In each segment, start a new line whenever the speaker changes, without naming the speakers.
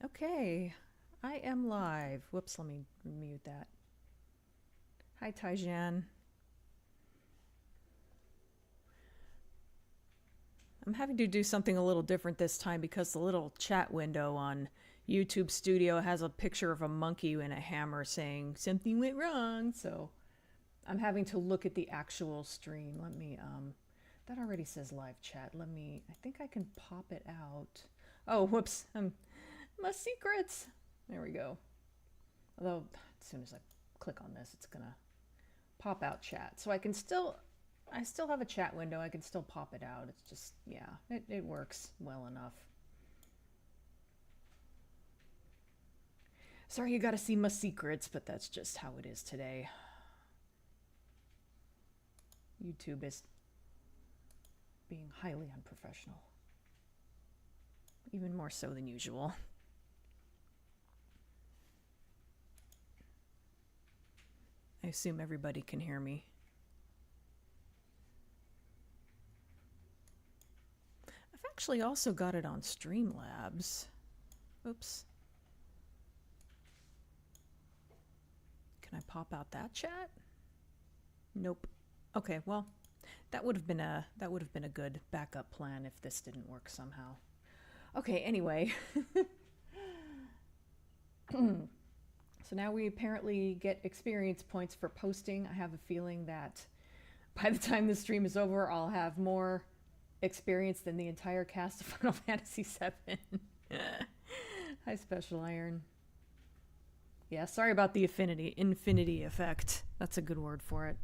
Okay, I am live. Whoops, let me mute that. Hi, Taijan. I'm having to do something a little different this time because the little chat window on YouTube Studio has a picture of a monkey and a hammer saying something went wrong. So I'm having to look at the actual stream. Let me, that already says live chat. I think I can pop it out. Oh, whoops. My secrets. There we go. Although, as soon as I click on this, it's gonna pop out chat. So I still have a chat window. I can still pop it out. It's just, yeah, it works well enough. Sorry you gotta see my secrets, but that's just how it is today. YouTube is being highly unprofessional. Even more so than usual. I assume everybody can hear me. I've actually also got it on Streamlabs. Oops. Can I pop out that chat? Nope. Okay, well, that would have been a good backup plan if this didn't work somehow. Okay, anyway. So now we apparently get experience points for posting. I have a feeling that by the time the stream is over, I'll have more experience than the entire cast of Final Fantasy VII. Hi, Special Iron. Yeah, sorry about the infinity effect. That's a good word for it.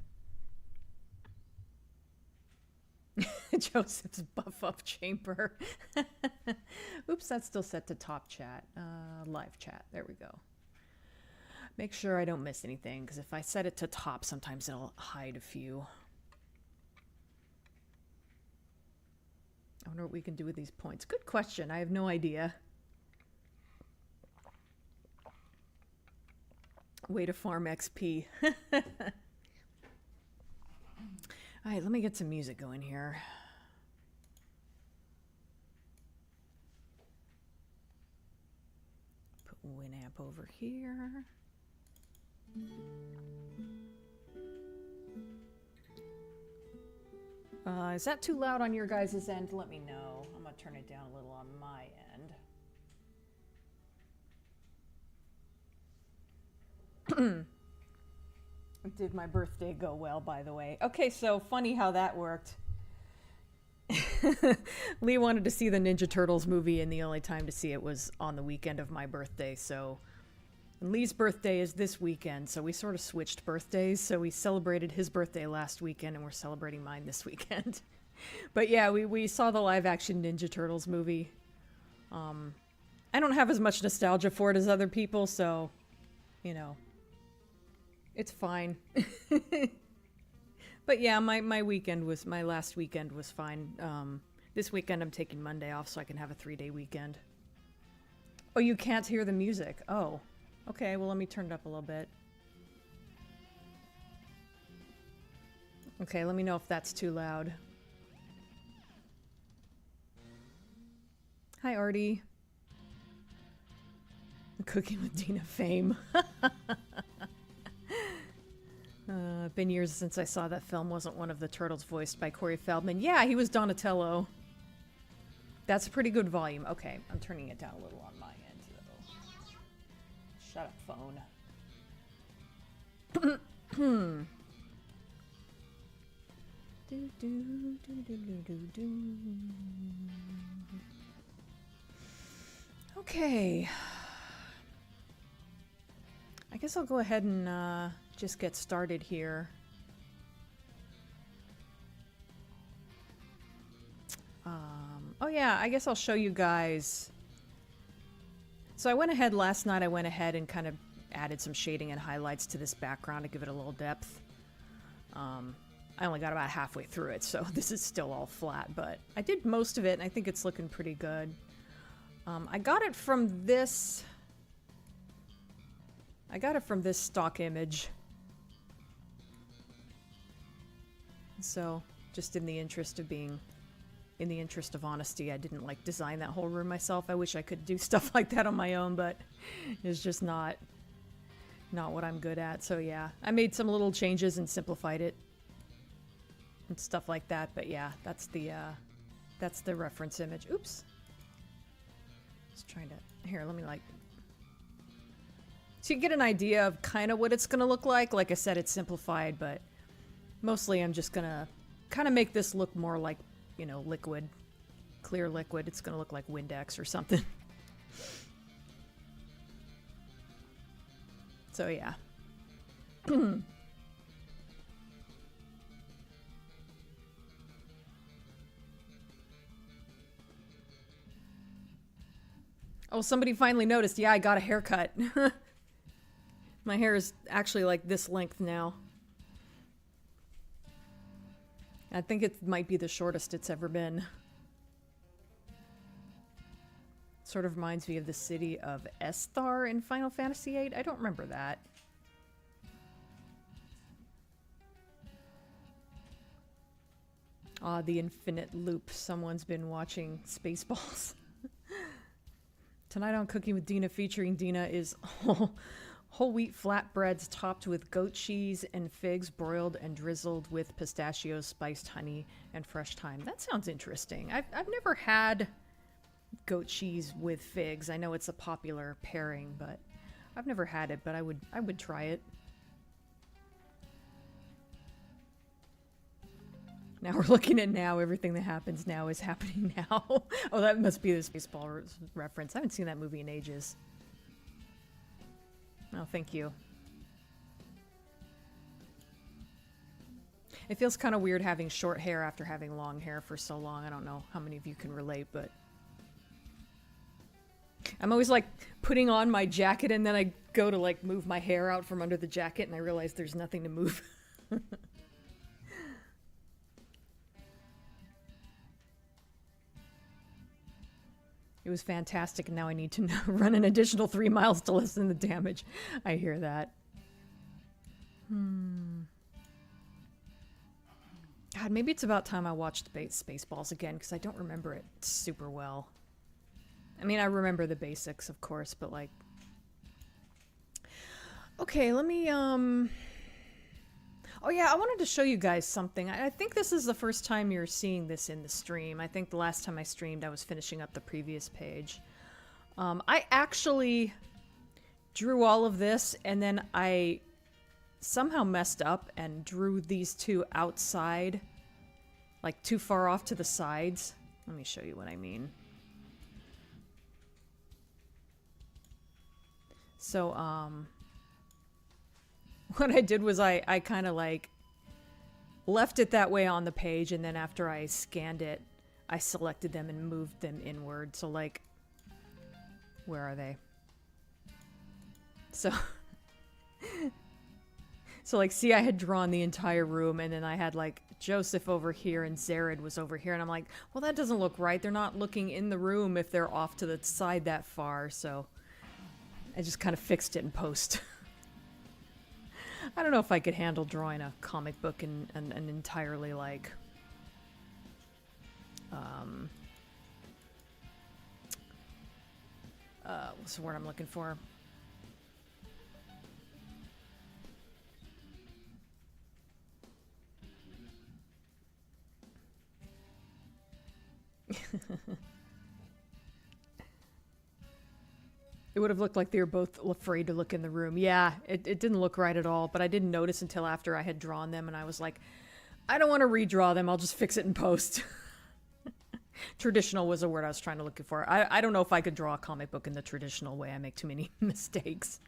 Joseph's buff up chamber. Oops, that's still set to top chat. Live chat. There we go. Make sure I don't miss anything, because if I set it to top, sometimes it'll hide a few. I wonder what we can do with these points. Good question. I have no idea. Way to farm XP. All right, let me get some music going here. Put Winamp over here. Is that too loud on your guys' end? Let me know. I'm gonna turn it down a little on my end. Did my birthday go well, by the way? Okay, so funny how that worked. Lee wanted to see the Ninja Turtles movie, and the only time to see it was on the weekend of my birthday, so... And Lee's birthday is this weekend, so we sort of switched birthdays. So we celebrated his birthday last weekend, and we're celebrating mine this weekend. But yeah, we saw the live-action Ninja Turtles movie. I don't have as much nostalgia for it as other people, so, you know, it's fine. But yeah, my last weekend was fine. This weekend I'm taking Monday off so I can have a 3-day weekend. Oh, you can't hear the music. Oh. Okay, well, let me turn it up a little bit. Okay, let me know if that's too loud. Hi, Artie. Cooking with Dina fame. Been years since I saw that film. Wasn't one of the turtles voiced by Corey Feldman? Yeah, he was Donatello. That's a pretty good volume. Okay, I'm turning it down a little on my end. Shut up, phone. Okay. I guess I'll go ahead and just get started here. Oh yeah, I guess I'll show you guys. So I went ahead last night, and kind of added some shading and highlights to this background to give it a little depth. I only got about halfway through it, so this is still all flat, but I did most of it, and I think it's looking pretty good. I got it from this stock image. So, just in the interest of being in the interest of honesty, I didn't like design that whole room myself. I wish I could do stuff like that on my own, but it's just not what I'm good at. So yeah, I made some little changes and simplified it and stuff like that. But yeah, that's the reference image. Oops. Just trying to, here, let me like, so you get an idea of kind of what it's going to look like. Like I said, it's simplified, but mostly I'm just going to kind of make this look more like, you know, liquid, clear liquid. It's going to look like Windex or something. So yeah. Oh, somebody finally noticed. Yeah, I got a haircut. My hair is actually like this length now. I think it might be the shortest it's ever been. Sort of reminds me of the city of Esthar in Final Fantasy VIII. I don't remember that. Ah, the infinite loop. Someone's been watching Spaceballs. Tonight on Cooking with Dina featuring Dina is whole wheat flatbreads topped with goat cheese and figs broiled and drizzled with pistachios, spiced honey, and fresh thyme. That sounds interesting. I've never had goat cheese with figs. I know it's a popular pairing, but I've never had it, but I would try it. Now we're looking at now. Everything that happens now is happening now. Oh, that must be the Spaceball reference. I haven't seen that movie in ages. Oh, thank you. It feels kind of weird having short hair after having long hair for so long. I don't know how many of you can relate, but I'm always like putting on my jacket and then I go to like move my hair out from under the jacket and I realize there's nothing to move. It was fantastic, and now I need to run an additional 3 miles to lessen the damage. I hear that. God, maybe it's about time I watched Spaceballs again, because I don't remember it super well. I mean, I remember the basics, of course, but like... Okay, let me, Oh yeah, I wanted to show you guys something. I think this is the first time you're seeing this in the stream. I think the last time I streamed, I was finishing up the previous page. I actually drew all of this, and then I somehow messed up and drew these two outside, like too far off to the sides. Let me show you what I mean. So, what I did was I kind of like left it that way on the page, and then after I scanned it, I selected them and moved them inward. So like, where are they? So, so like, see, I had drawn the entire room, and then I had like Joseph over here and Zared was over here, and I'm like, well, that doesn't look right. They're not looking in the room if they're off to the side that far. So I just kind of fixed it in post. I don't know if I could handle drawing a comic book in an entirely, like, what's the word I'm looking for? It would have looked like they were both afraid to look in the room. Yeah, it didn't look right at all, but I didn't notice until after I had drawn them, and I was like, I don't want to redraw them, I'll just fix it in post. Traditional was a word I was trying to look for. I don't know if I could draw a comic book in the traditional way. I make too many mistakes.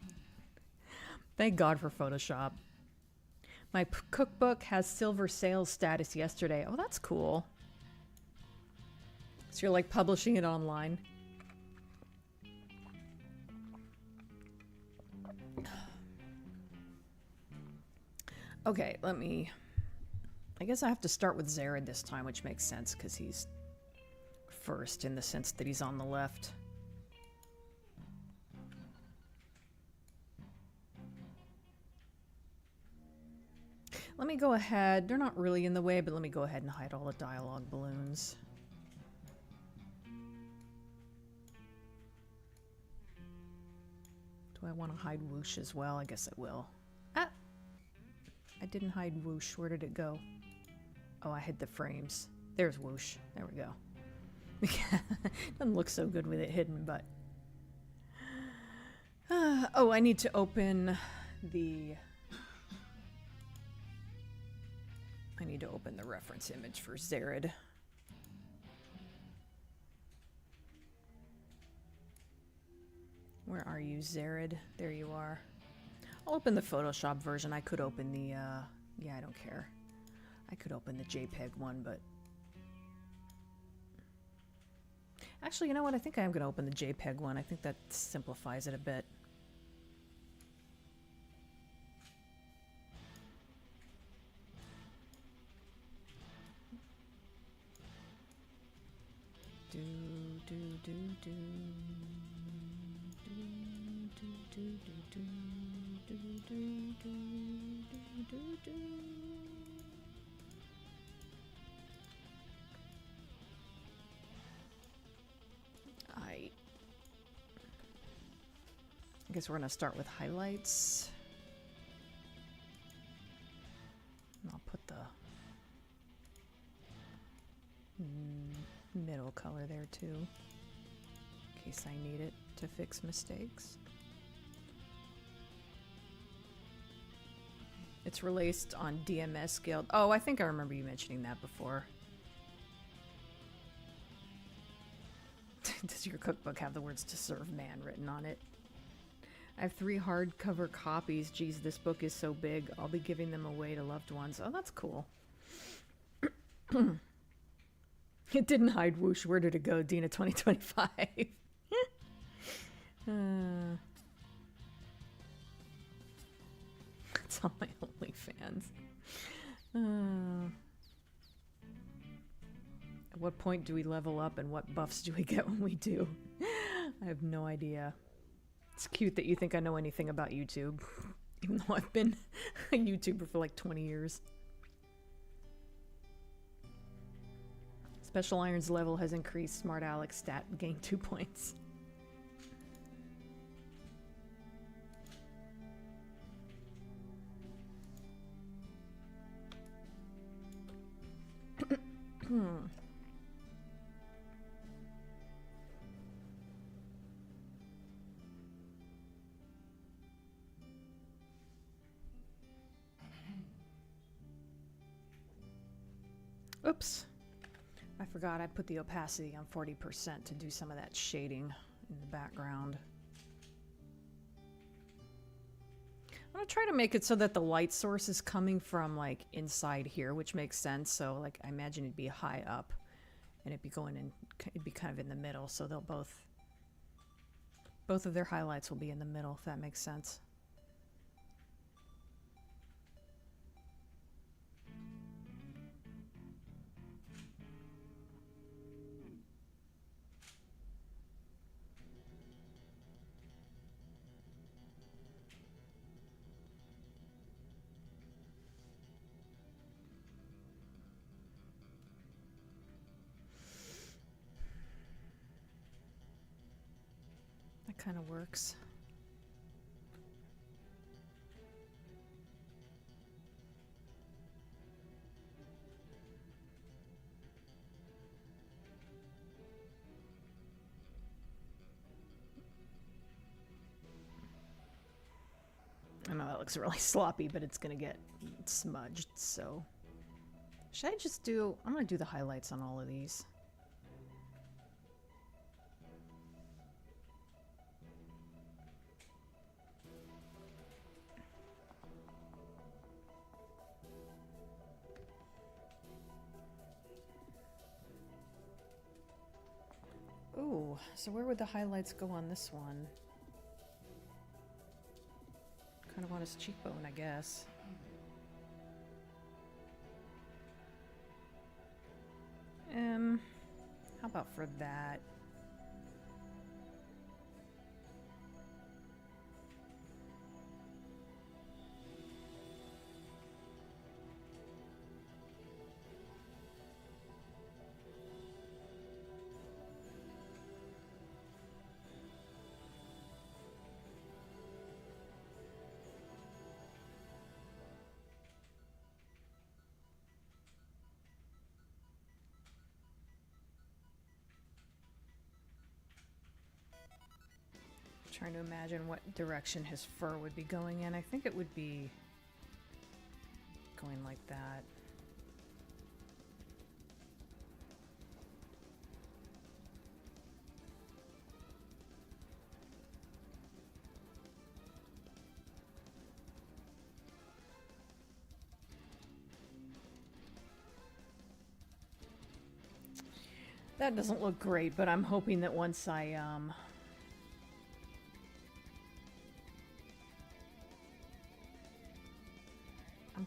Thank God for Photoshop. My cookbook has silver sales status yesterday. Oh, that's cool. So you're like publishing it online? Okay, let me... I guess I have to start with Zared this time, which makes sense, because he's first in the sense that he's on the left. Let me go ahead... They're not really in the way, but let me go ahead and hide all the dialogue balloons. Do I want to hide whoosh as well? I guess I will. Ah! I didn't hide whoosh. Where did it go? Oh, I hid the frames. There's whoosh. There we go. Doesn't look so good with it hidden, but... oh, I need to open the... I need to open the reference image for Zared. Where are you, Zared? There you are. I'll open the Photoshop version. I could open the, yeah, I don't care. I could open the JPEG one, but... Actually, you know what? I think I am going to open the JPEG one. I think that simplifies it a bit. Do, do, do, do. I guess we're going to start with highlights. And I'll put the middle color there too, in case I need it to fix mistakes. It's released on DMS Guild. Oh, I think I remember you mentioning that before. Does your cookbook have the words "to serve man" written on it? I have 3 hardcover copies. Geez, this book is so big. I'll be giving them away to loved ones. Oh, that's cool. It didn't hide whoosh. Where did it go? Dina 2025. It's on my OnlyFans. At what point do we level up and what buffs do we get when we do? I have no idea. It's cute that you think I know anything about YouTube, even though I've been a YouTuber for like 20 years. Special Iron's level has increased. Smart Alex stat gained 2 points. Oops. I forgot I put the opacity on 40% to do some of that shading in the background. I'm going to try to make it so that the light source is coming from like inside here, which makes sense. So like I imagine it'd be high up and it'd be going in, it'd be kind of in the middle. So they'll both of their highlights will be in the middle, if that makes sense. Kind of works. I know that looks really sloppy, but it's gonna get smudged, so should I just do, I'm gonna do the highlights on all of these. Ooh, so where would the highlights go on this one? Kind of on his cheekbone, I guess. How about for that? Trying to imagine what direction his fur would be going in. I think it would be going like that. That doesn't look great, but I'm hoping that once I'm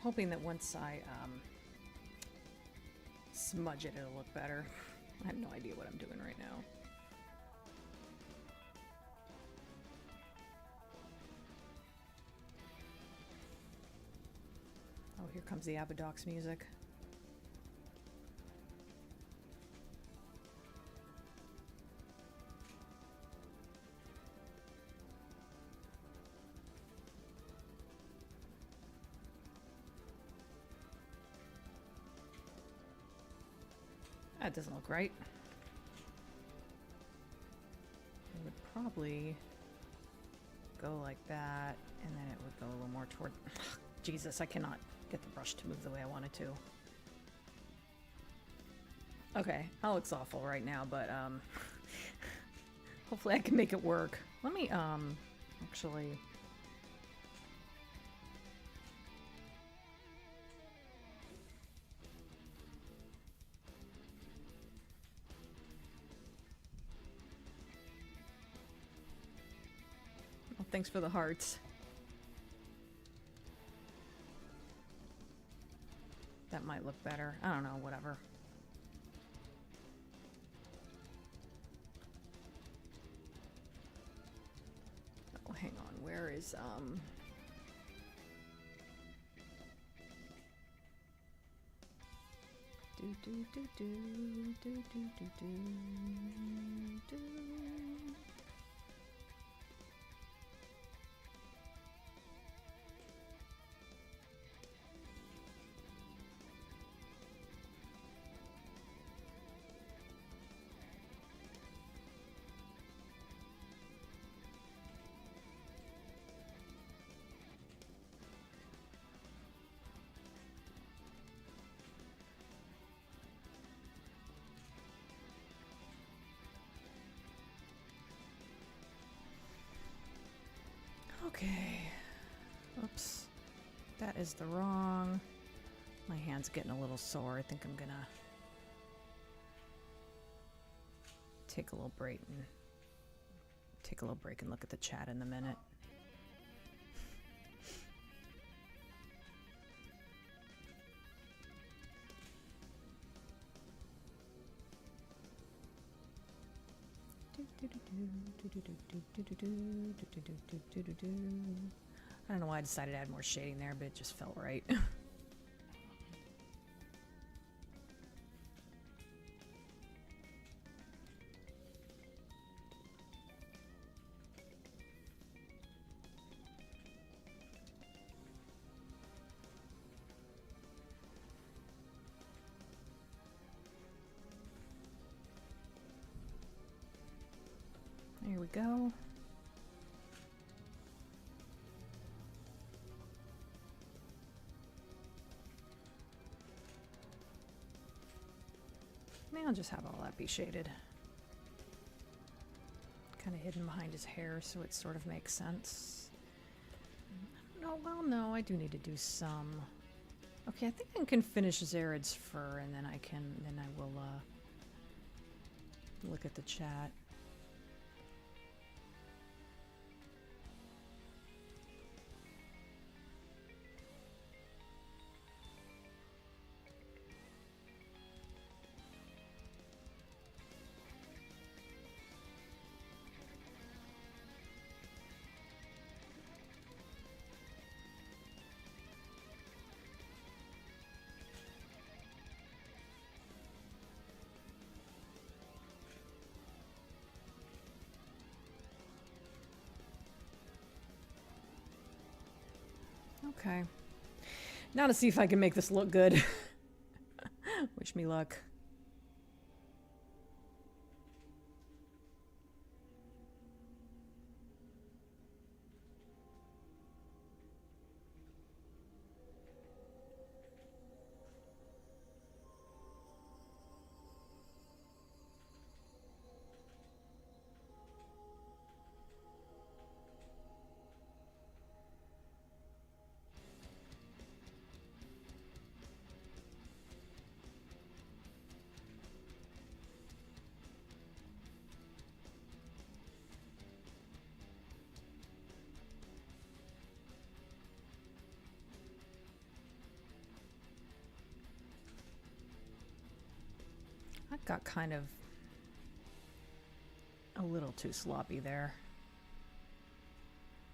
hoping that once I smudge it, it'll look better. I have no idea what I'm doing right now. Oh, here comes the Abadox music. That doesn't look right. It would probably go like that, and then it would go a little more toward... Jesus, I cannot get the brush to move the way I want it to. Okay, that looks awful right now, but hopefully I can make it work. Let me actually... Thanks for the hearts. That might look better. I don't know, whatever. Oh, hang on. Where is do do do do do do do do do. Okay. Oops. That is the wrong... My hand's getting a little sore. I think I'm gonna take a little break and look at the chat in a minute. I don't know why I decided to add more shading there, but it just felt right. There we go. Maybe I'll just have all that be shaded. Kind of hidden behind his hair, so it sort of makes sense. No, well, no, I do need to do some. Okay, I think I can finish Zared's fur, and then I will look at the chat. Okay. Now to see if I can make this look good. Wish me luck. That got kind of a little too sloppy there.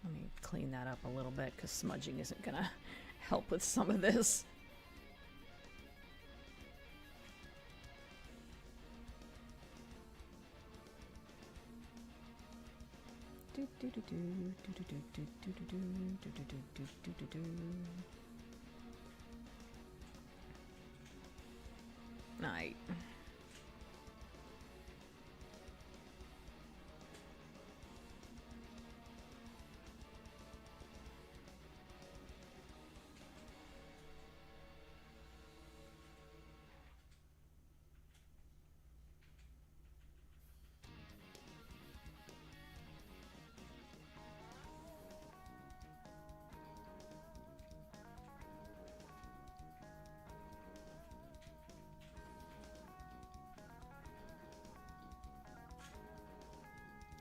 Let me clean that up a little bit because smudging isn't gonna help with some of this. Night.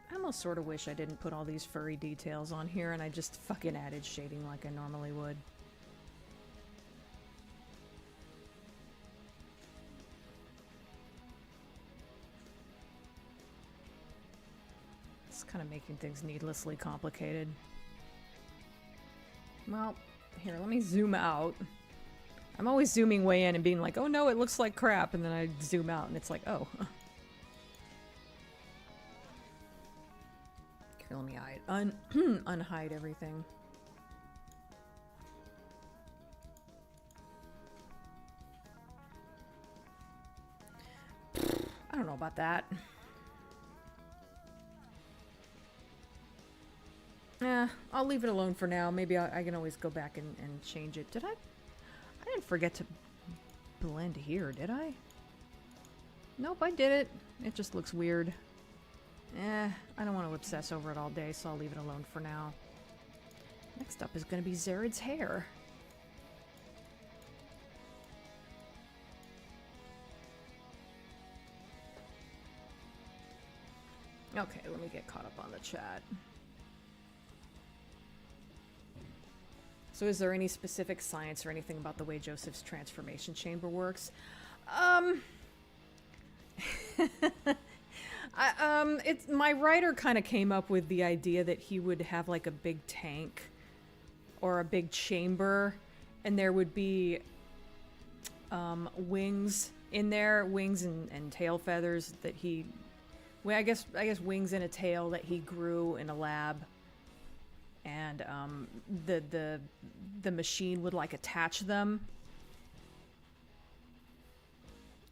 I almost sort of wish I didn't put all these furry details on here and I just fucking added shading like I normally would. It's kind of making things needlessly complicated. Well, here, let me zoom out. I'm always zooming way in and being like, oh no, it looks like crap, and then I zoom out and it's like, oh. Here, let me hide. Unhide everything. I don't know about that. I'll leave it alone for now. Maybe I can always go back and change it. Did I? I didn't forget to blend here, did I? Nope, I did it. It just looks weird. I don't want to obsess over it all day, so I'll leave it alone for now. Next up is going to be Zared's hair. Okay, let me get caught up on the chat. So is there any specific science or anything about the way Joseph's transformation chamber works? It's my writer kind of came up with the idea that he would have like a big tank or a big chamber, and there would be wings in there, wings and tail feathers that he, well, I guess wings and a tail that he grew in a lab, and the machine would like attach them.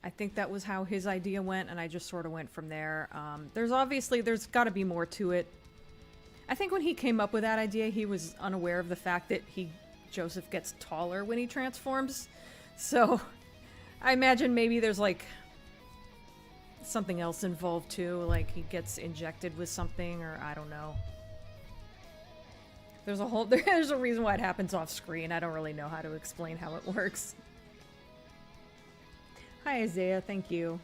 I think that was how his idea went, and I just sort of went from there. There's got to be more to it. I think when he came up with that idea, he was unaware of the fact that Joseph gets taller when he transforms. So I imagine maybe there's like something else involved too, like he gets injected with something, or I don't know. There's a reason why it happens off screen. I don't really know how to explain how it works. Hi, Isaiah. Thank you.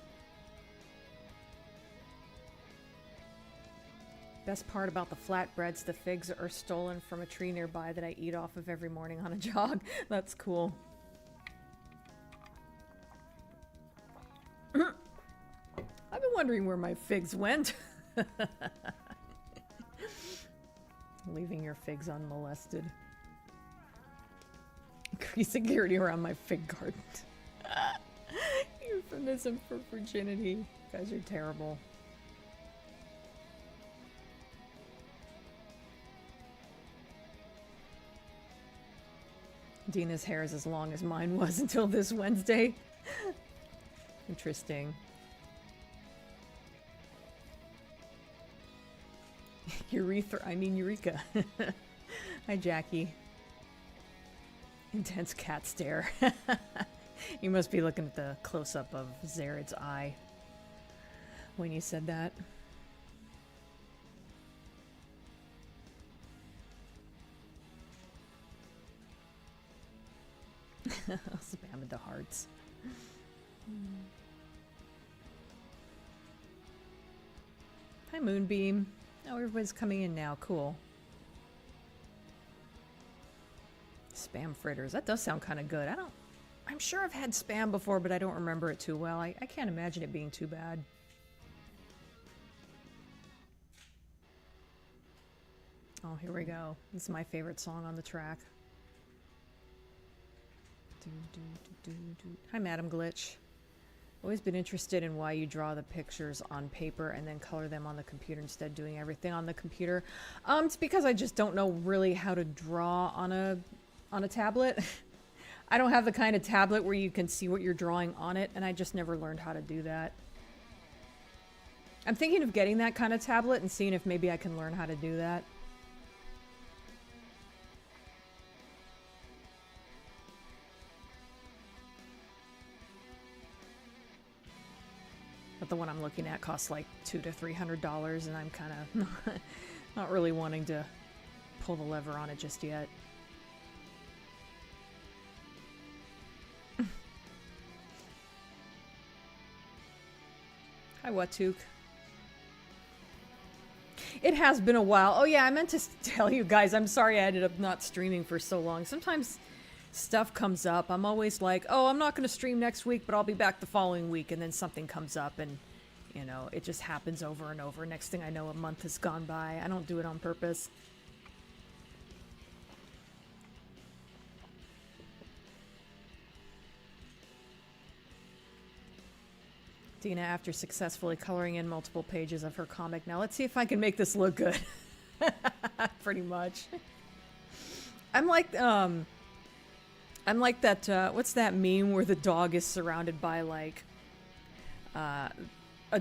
Best part about the flatbreads, the figs are stolen from a tree nearby that I eat off of every morning on a jog. That's cool. I've been wondering where my figs went. Leaving your figs unmolested. Increase security around my fig garden. Euphemism for virginity. You guys are terrible. Dina's hair is as long as mine was until this Wednesday. Interesting. Eureka. Hi, Jackie. Intense cat stare. You must be looking at the close-up of Zared's eye when you said that. Spam into hearts. Hi, Moonbeam. Oh, everybody's coming in now. Cool. Spam fritters. That does sound kind of good. I I'm sure I've had spam before, but I don't remember it too well. I can't imagine it being too bad. Oh, here we go. This is my favorite song on the track. Hi, Madam Glitch. Always been interested in why you draw the pictures on paper and then color them on the computer instead of doing everything on the computer. It's because I just don't know really how to draw on a tablet. I don't have the kind of tablet where you can see what you're drawing on it, and I just never learned how to do that. I'm thinking of getting that kind of tablet and seeing if maybe I can learn how to do that. But the one I'm looking at costs like $200 to $300, and I'm kind of not really wanting to pull the lever on it just yet. Hi, Watuk. It has been a while. Oh yeah, I meant to tell you guys, I'm sorry I ended up not streaming for so long. Sometimes stuff comes up. I'm always like, oh, I'm not going to stream next week, but I'll be back the following week. And then something comes up and, you know, it just happens over and over. Next thing I know, a month has gone by. I don't do it on purpose. Dina, after successfully coloring in multiple pages of her comic. Now let's see if I can make this look good. Pretty much. I'm like that, what's that meme where the dog is surrounded by, like, a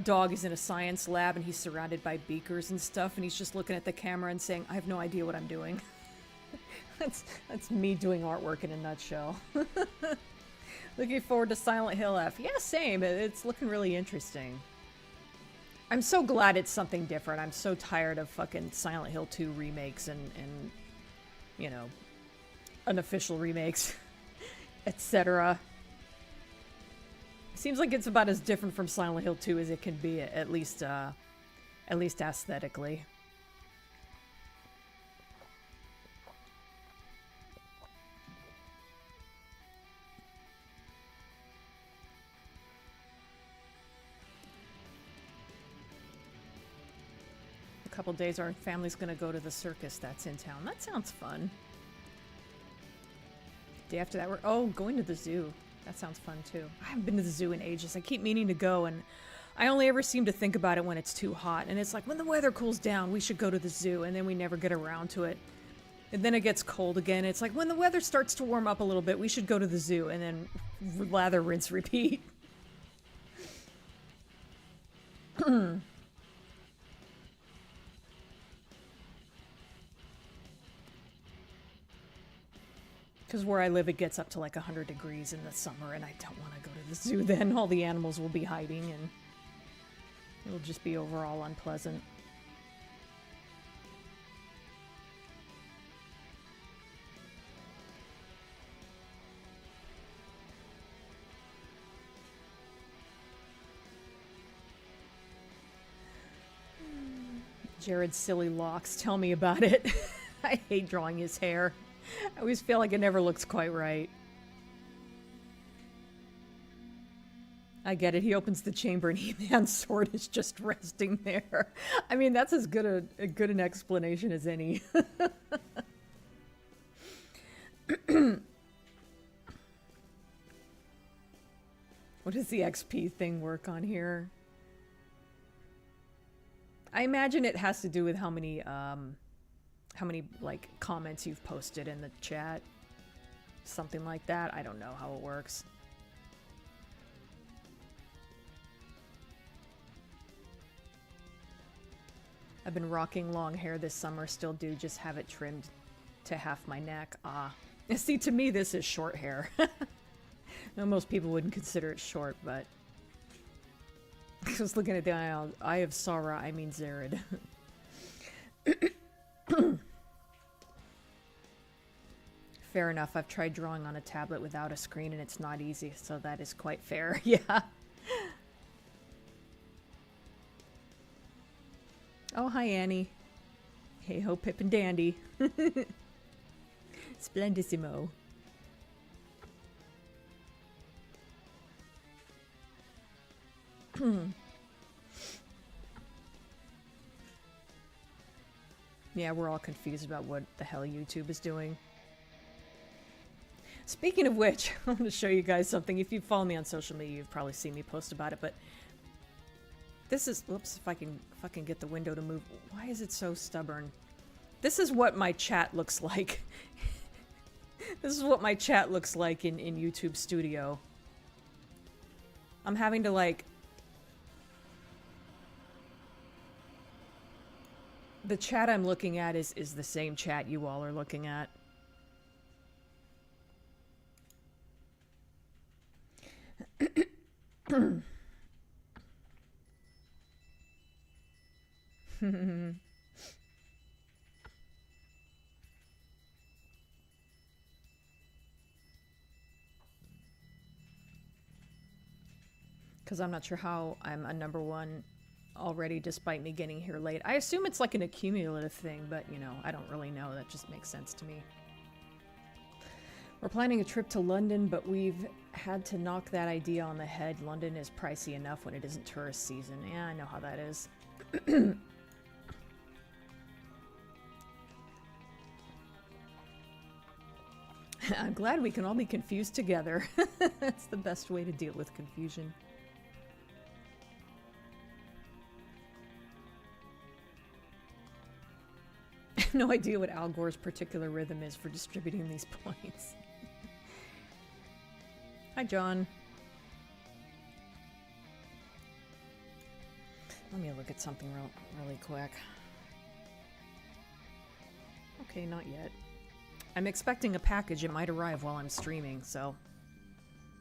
dog is in a science lab and he's surrounded by beakers and stuff, and he's just looking at the camera and saying, I have no idea what I'm doing. That's me doing artwork in a nutshell. Looking forward to Silent Hill F. Yeah, same. It's looking really interesting. I'm so glad it's something different. I'm so tired of fucking Silent Hill 2 remakes and you know, unofficial remakes, etc. Seems like it's about as different from Silent Hill 2 as it can be, at least aesthetically. A couple days, our family's gonna go to the circus that's in town. That sounds fun. Day after that, we're going to the zoo. That sounds fun too. I haven't been to the zoo in ages. I keep meaning to go, and I only ever seem to think about it when it's too hot. And it's like, when the weather cools down, we should go to the zoo, and then we never get around to it. And then it gets cold again. It's like, when the weather starts to warm up a little bit, we should go to the zoo, and then lather, rinse, repeat. Because where I live, it gets up to like 100 degrees in the summer, and I don't want to go to the zoo then. All the animals will be hiding, and it'll just be overall unpleasant. Jared's silly locks, tell me about it. I hate drawing his hair. I always feel like it never looks quite right. I get it. He opens the chamber and He-Man's sword is just resting there. I mean, that's as good an explanation as any. What does the XP thing work on here? I imagine it has to do with how many like comments you've posted in the chat. Something like that. I don't know how it works. I've been rocking long hair this summer, still do, just have it trimmed to half my neck. Ah. See, to me this is short hair. No, most people wouldn't consider it short, but I was looking at the eye of Sara, I mean Zared. Fair enough. I've tried drawing on a tablet without a screen and it's not easy, so that is quite fair. Yeah. Oh, hi, Annie. Hey ho, Pip and Dandy. Splendissimo. Yeah, we're all confused about what the hell YouTube is doing. Speaking of which, I'm going to show you guys something. If you follow me on social media, you've probably seen me post about it, but this is, whoops, if I can get the window to move. Why is it so stubborn? This is what my chat looks like. This is what my chat looks like in YouTube Studio. I'm having to, like... The chat I'm looking at is the same chat you all are looking at. Because I'm not sure how I'm a #1 already, despite me getting here late. I assume it's like an accumulative thing, but, you know, I don't really know. That just makes sense to me. We're planning a trip to London, but we've had to knock that idea on the head. London is pricey enough when it isn't tourist season. Yeah, I know how that is. I'm glad we can all be confused together. That's the best way to deal with confusion. I have no idea what Al Gore's particular rhythm is for distributing these points. Hi, John. Let me look at something really quick. Okay, not yet. I'm expecting a package. It might arrive while I'm streaming, so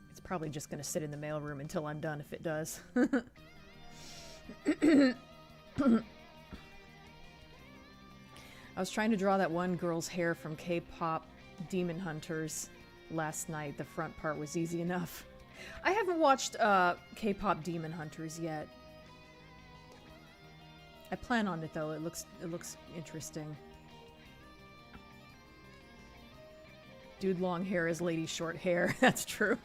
it's probably just going to sit in the mailroom until I'm done if it does. I was trying to draw that one girl's hair from K-pop Demon Hunters last night. The front part was easy enough. I haven't watched K-pop Demon Hunters yet. I plan on it though. It looks interesting. Dude long hair is lady short hair. That's true.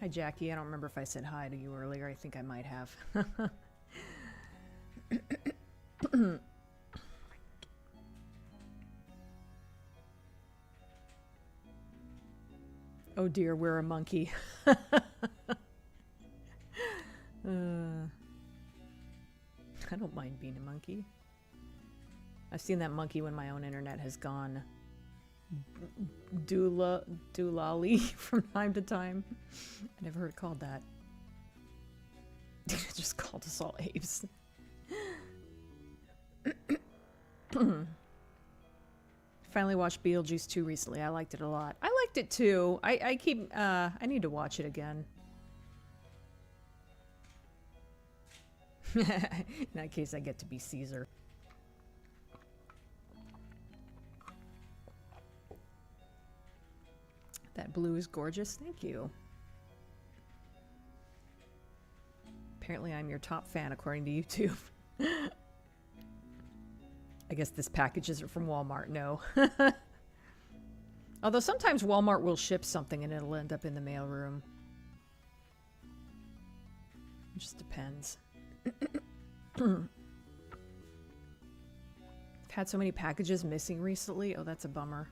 Hi, Jackie. I don't remember if I said hi to you earlier. I think I might have. Oh dear, we're a monkey. I don't mind being a monkey. I've seen that monkey when my own internet has gone doolally from time to time. I never heard it called that. It just called us all apes. Finally watched Beetlejuice 2 recently. I liked it a lot. I liked it too. I need to watch it again. In that case, I get to be Caesar. That blue is gorgeous. Thank you. Apparently I'm your top fan according to YouTube. I guess this package isn't from Walmart, no. Although sometimes Walmart will ship something and it'll end up in the mailroom. It just depends. I've had so many packages missing recently. Oh, that's a bummer.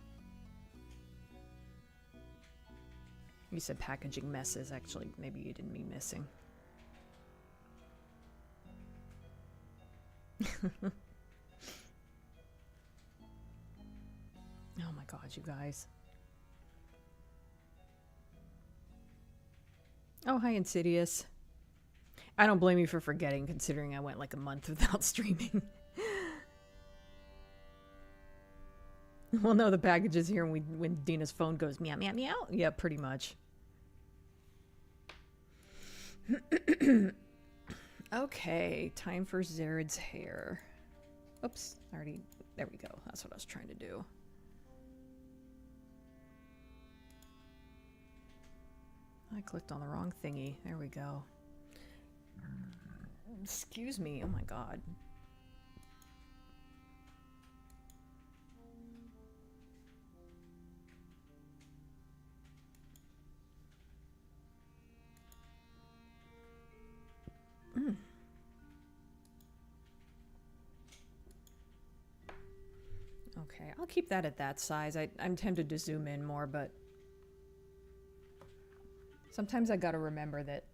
You said packaging messes. Actually, maybe you didn't mean missing. Oh my god, you guys. Oh, hi, Insidious. I don't blame you for forgetting, considering I went like a month without streaming. Well, no, the package is here when Dina's phone goes meow, meow, meow. Yeah, pretty much. Okay, time for Zared's hair. Oops, already. There we go. That's what I was trying to do. I clicked on the wrong thingy. There we go. Excuse me. Oh my god. Okay, I'll keep that at that size. I'm tempted to zoom in more, but sometimes I gotta remember that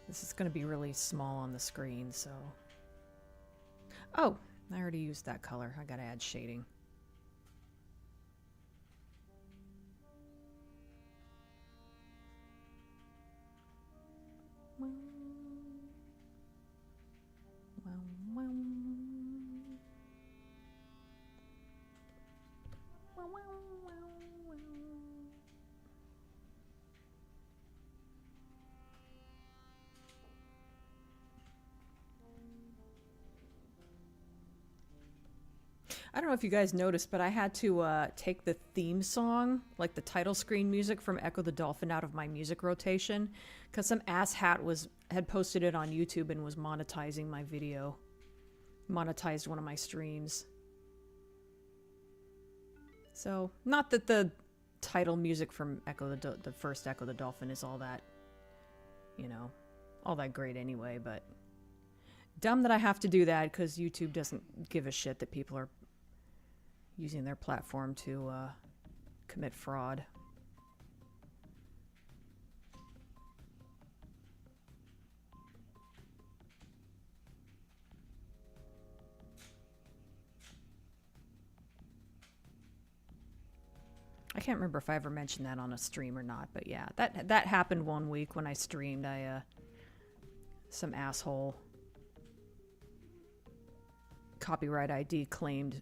this is gonna be really small on the screen, so... Oh, I already used that color. I gotta add shading. I don't know if you guys noticed, but I had to take the theme song, like the title screen music from Echo the Dolphin, out of my music rotation, because some asshat had posted it on YouTube and was monetizing my video. Monetized one of my streams. So, not that the title music from the first Echo the Dolphin is all that, you know, all that great anyway, but dumb that I have to do that because YouTube doesn't give a shit that people are using their platform to commit fraud. I can't remember if I ever mentioned that on a stream or not, but yeah, that happened one week when I streamed. Some asshole copyright ID claimed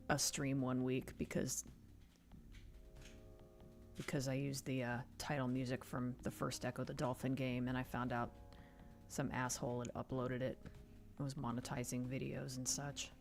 a stream one week because I used the title music from the first Echo the Dolphin game, and I found out some asshole had uploaded it. It was monetizing videos and such.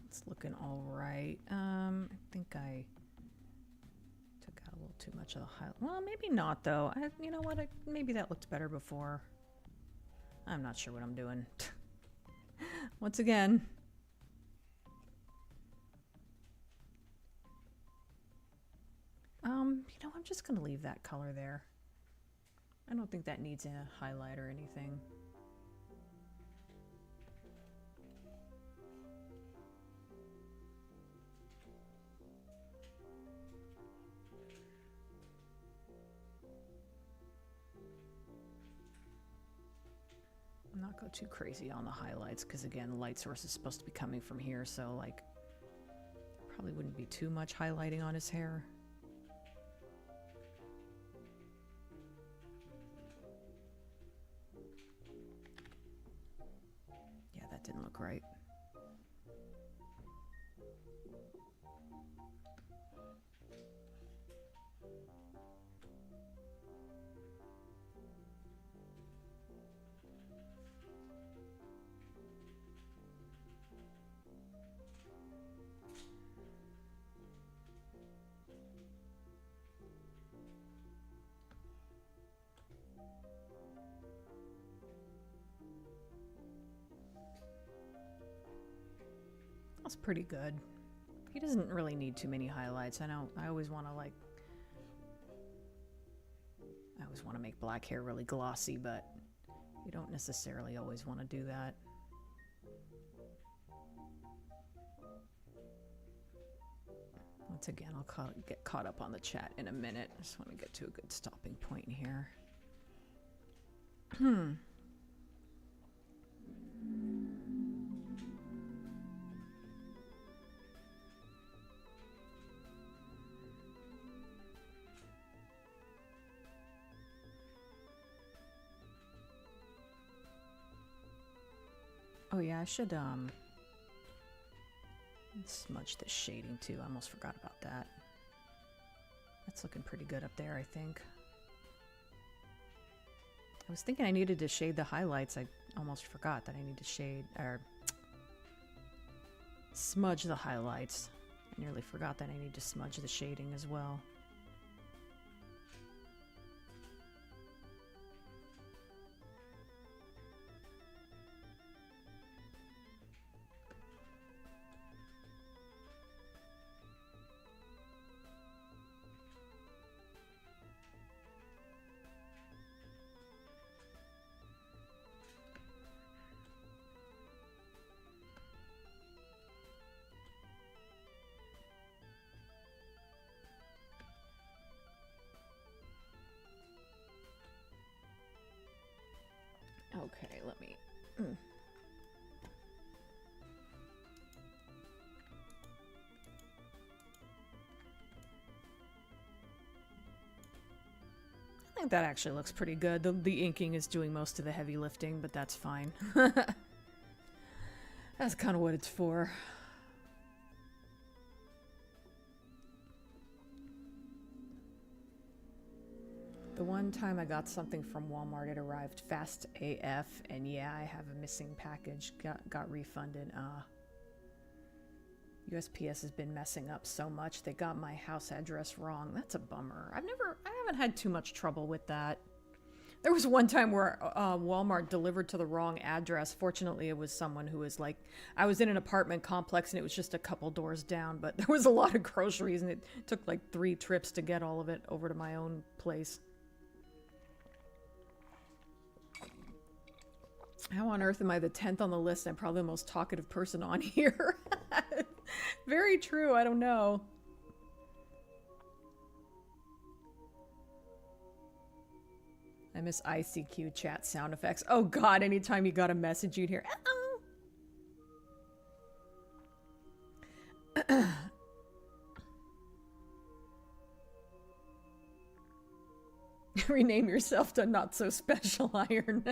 It's looking all right. I think I took out a little too much of the highlight. Well, maybe not though. You know what? Maybe that looked better before. I'm not sure what I'm doing. Once again. You know, I'm just gonna leave that color there. I don't think that needs a highlight or anything. Not go too crazy on the highlights, because again, the light source is supposed to be coming from here, so like probably wouldn't be too much highlighting on his hair. Yeah, that didn't look right. That's pretty good. He doesn't really need too many highlights. I always want to make black hair really glossy, but you don't necessarily always want to do that. Once again, I'll get caught up on the chat in a minute. I just want to get to a good stopping point here. Oh yeah, I should smudge the shading too. I almost forgot about that. That's looking pretty good up there, I think. I was thinking I needed to shade the highlights. I almost forgot that I need to shade or smudge the highlights. I nearly forgot that I need to smudge the shading as well. Okay, let me... I think that actually looks pretty good. The inking is doing most of the heavy lifting, but that's fine. That's kind of what it's for. The one time I got something from Walmart, it arrived fast AF, and yeah, I have a missing package. Got refunded. USPS has been messing up so much. They got my house address wrong. That's a bummer. I haven't had too much trouble with that. There was one time where Walmart delivered to the wrong address. Fortunately, it was someone who was like, I was in an apartment complex and it was just a couple doors down, but there was a lot of groceries and it took like 3 trips to get all of it over to my own place. How on earth am I the 10th on the list? I'm probably the most talkative person on here. Very true. I don't know. I miss ICQ chat sound effects. Oh God, anytime you got a message, you'd hear, uh-oh. Rename yourself to Not So Special Iron.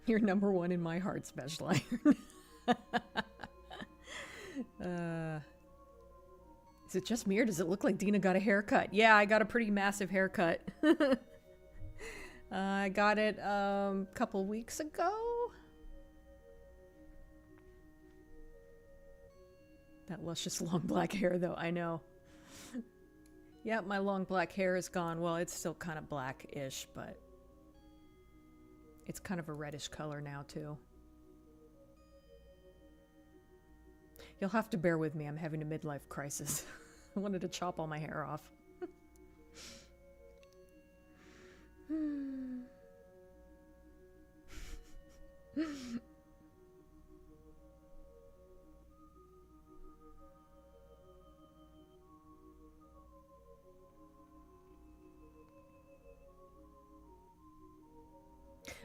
You're number 1 in my heart, Special Iron. Is it just me or does it look like Dina got a haircut? Yeah, I got a pretty massive haircut. I got it a couple weeks ago. That luscious long black hair though, I know. Yep, my long black hair is gone. Well, it's still kind of black-ish, but it's kind of a reddish color now, too. You'll have to bear with me. I'm having a midlife crisis. I wanted to chop all my hair off.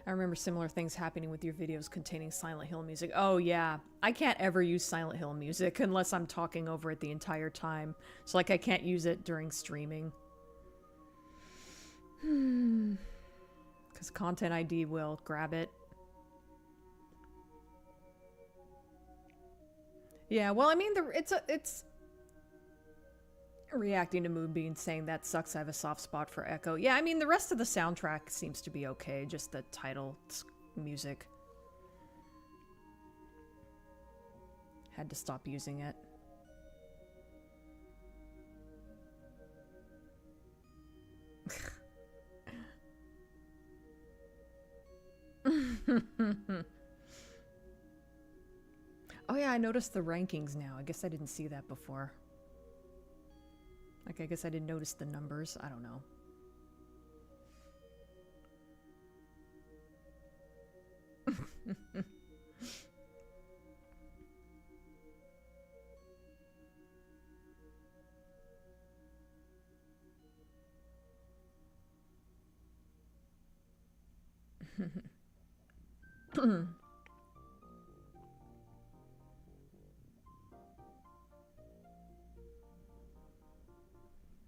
I remember similar things happening with your videos containing Silent Hill music. Oh yeah, I can't ever use Silent Hill music unless I'm talking over it the entire time. So like I can't use it during streaming. Because Content ID will grab it. Yeah, well I mean it's reacting to Moonbeam saying that sucks, I have a soft spot for Echo. Yeah, I mean, the rest of the soundtrack seems to be okay, just the title music. Had to stop using it. Oh yeah, I noticed the rankings now. I guess I didn't see that before. Like, I guess I didn't notice the numbers. I don't know.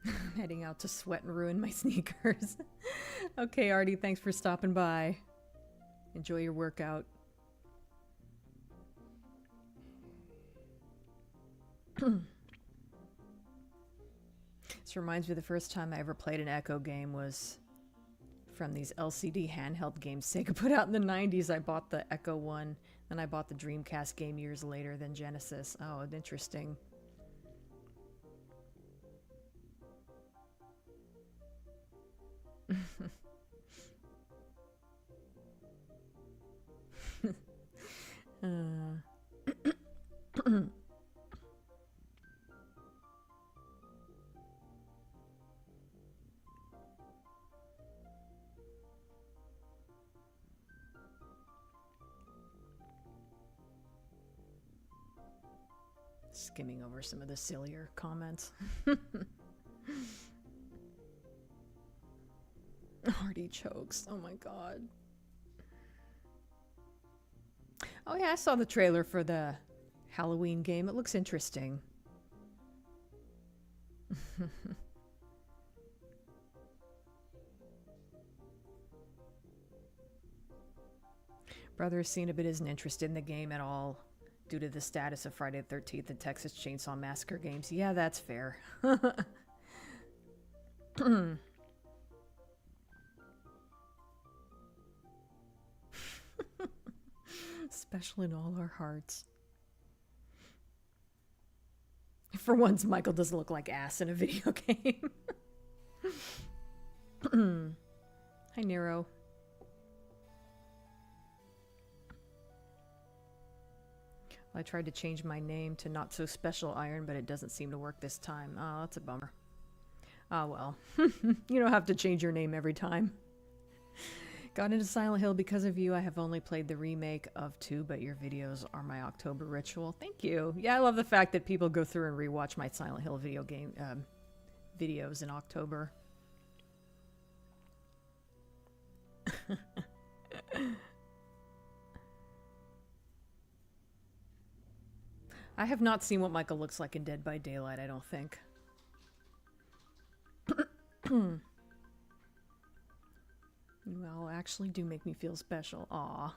I'm heading out to sweat and ruin my sneakers. Okay, Artie, thanks for stopping by. Enjoy your workout. This reminds me, the first time I ever played an Echo game was from these LCD handheld games Sega put out in the 90s. I bought the Echo one, then I bought the Dreamcast game years later, then Genesis. Oh, interesting. Skimming over some of the sillier comments. Artichokes. Oh my god. Oh yeah, I saw the trailer for the Halloween game. It looks interesting. Brother Cenobit isn't interested in the game at all due to the status of Friday the 13th and Texas Chainsaw Massacre games. Yeah, that's fair. Special in all our hearts. For once, Michael doesn't look like ass in a video game. Hi, Nero. I tried to change my name to Not So Special Iron, but it doesn't seem to work this time. Oh, that's a bummer. Oh, well. You don't have to change your name every time. Got into Silent Hill because of you. I have only played the remake of 2, but your videos are my October ritual. Thank you. Yeah, I love the fact that people go through and rewatch my Silent Hill video game videos in October. I have not seen what Michael looks like in Dead by Daylight, I don't think. Well, actually do make me feel special. Aw.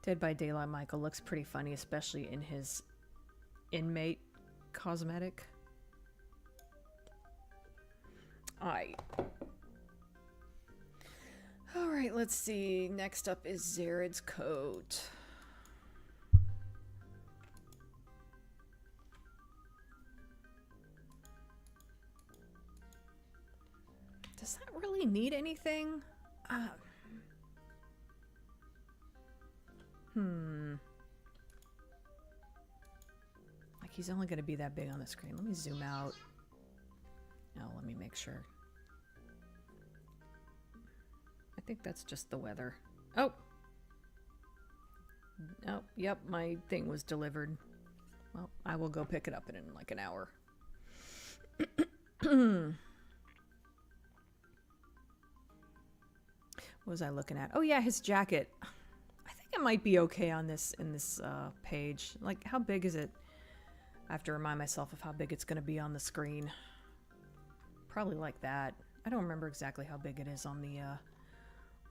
Dead by Daylight Michael looks pretty funny, especially in his inmate cosmetic. Alright, let's see. Next up is Zared's coat. Does that really need anything? Like, he's only going to be that big on the screen. Let me zoom out. Oh, let me make sure. I think that's just the weather. Oh! Oh, yep, my thing was delivered. Well, I will go pick it up in like an hour. What was I looking at? Oh yeah, his jacket. I think it might be okay on this page. Like, how big is it? I have to remind myself of how big it's going to be on the screen. Probably like that. I don't remember exactly how big it is on the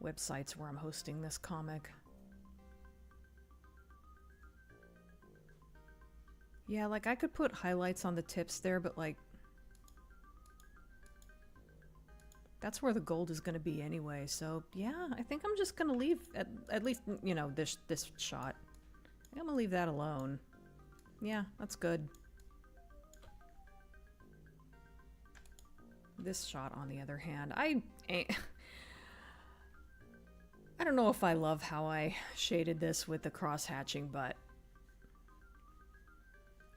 websites where I'm hosting this comic. Yeah, like, I could put highlights on the tips there, but like, that's where the gold is going to be anyway. So yeah, I think I'm just going to leave at least, you know, this shot. I think I'm going to leave that alone. Yeah, that's good. This shot, on the other hand, I don't know if I love how I shaded this with the cross-hatching, but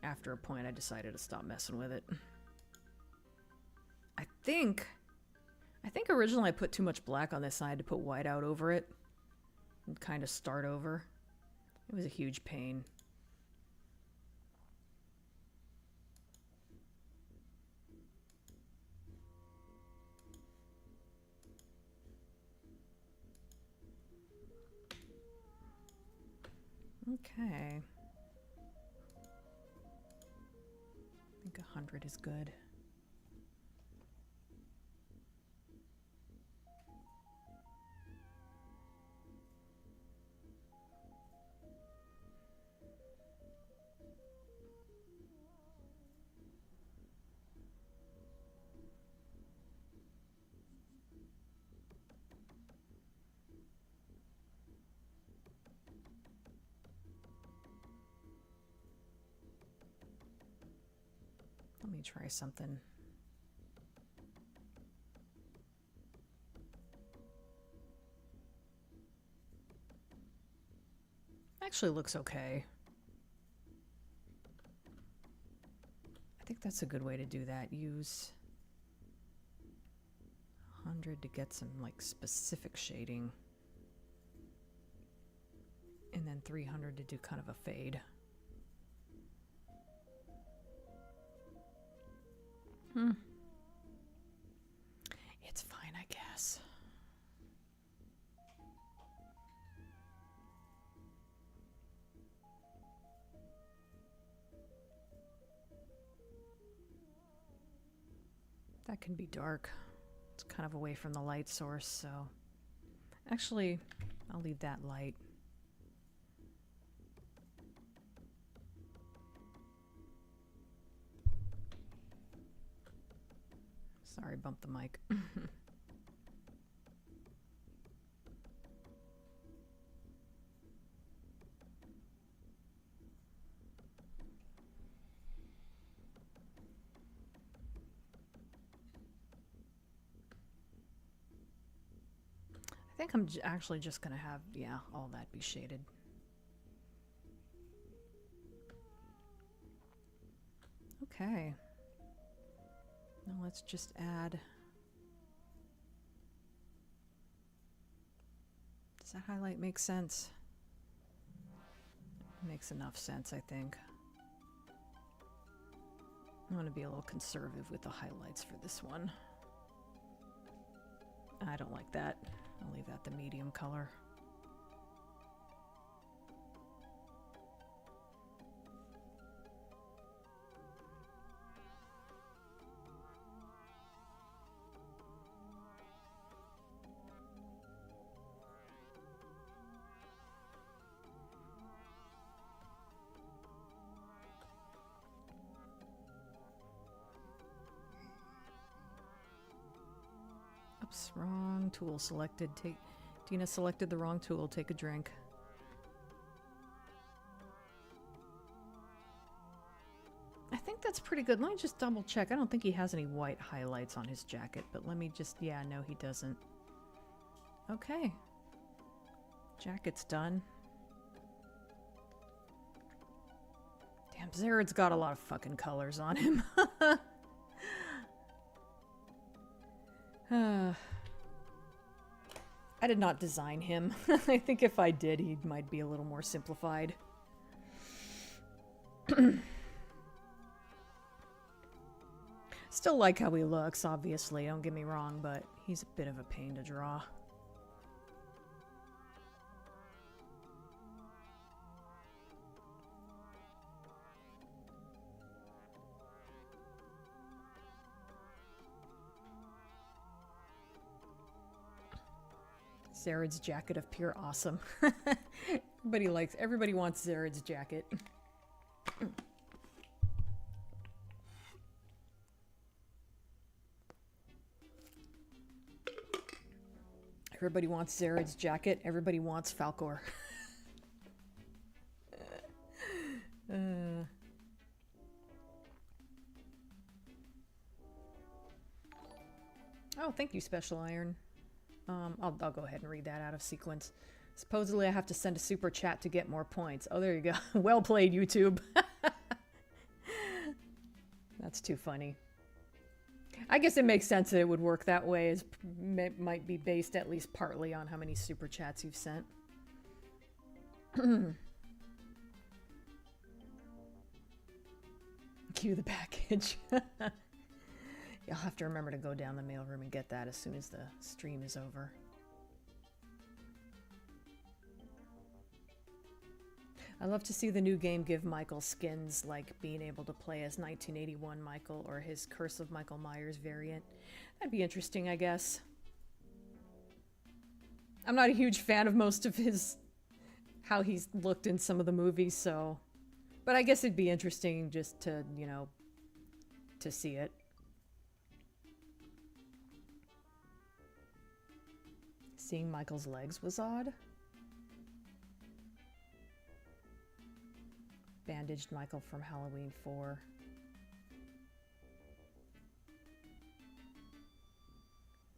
after a point I decided to stop messing with it. I think originally I put too much black on this side to put white out over it and kind of start over. It was a huge pain. Okay. I think 100 is good. Let me try something. Actually looks okay. I think that's a good way to do that. Use 100 to get some like specific shading. And then 300 to do kind of a fade. It's fine, I guess. That can be dark. It's kind of away from the light source, so... Actually, I'll leave that light. Sorry, bumped the mic. I think I'm actually just gonna have, yeah, all that be shaded. Okay. Now let's just add... Does that highlight make sense? It makes enough sense, I think. I'm gonna be a little conservative with the highlights for this one. I don't like that. I'll leave that the medium color. Oops, wrong tool selected. Dina selected the wrong tool. Take a drink. I think that's pretty good. Let me just double check. I don't think he has any white highlights on his jacket, but let me just... Yeah, no, he doesn't. Okay. Jacket's done. Damn, Zared's got a lot of fucking colors on him. I did not design him. I think if I did, he might be a little more simplified. Still like how he looks, obviously, don't get me wrong, but he's a bit of a pain to draw. Zared's jacket of pure awesome. Everybody wants Zared's jacket. Everybody wants Zared's jacket. Everybody wants Falcor. Oh, thank you, Special Iron. I'll go ahead and read that out of sequence. Supposedly I have to send a super chat to get more points. Oh, there you go. Well played, YouTube. That's too funny. I guess it makes sense that it would work that way, as it might be based at least partly on how many super chats you've sent. Cue the package. You'll have to remember to go down the mailroom and get that as soon as the stream is over. I love to see the new game give Michael skins, like being able to play as 1981 Michael or his Curse of Michael Myers variant. That'd be interesting, I guess. I'm not a huge fan of most of how he's looked in some of the movies, so... But I guess it'd be interesting just to, you know, to see it. Seeing Michael's legs was odd. Bandaged Michael from Halloween 4.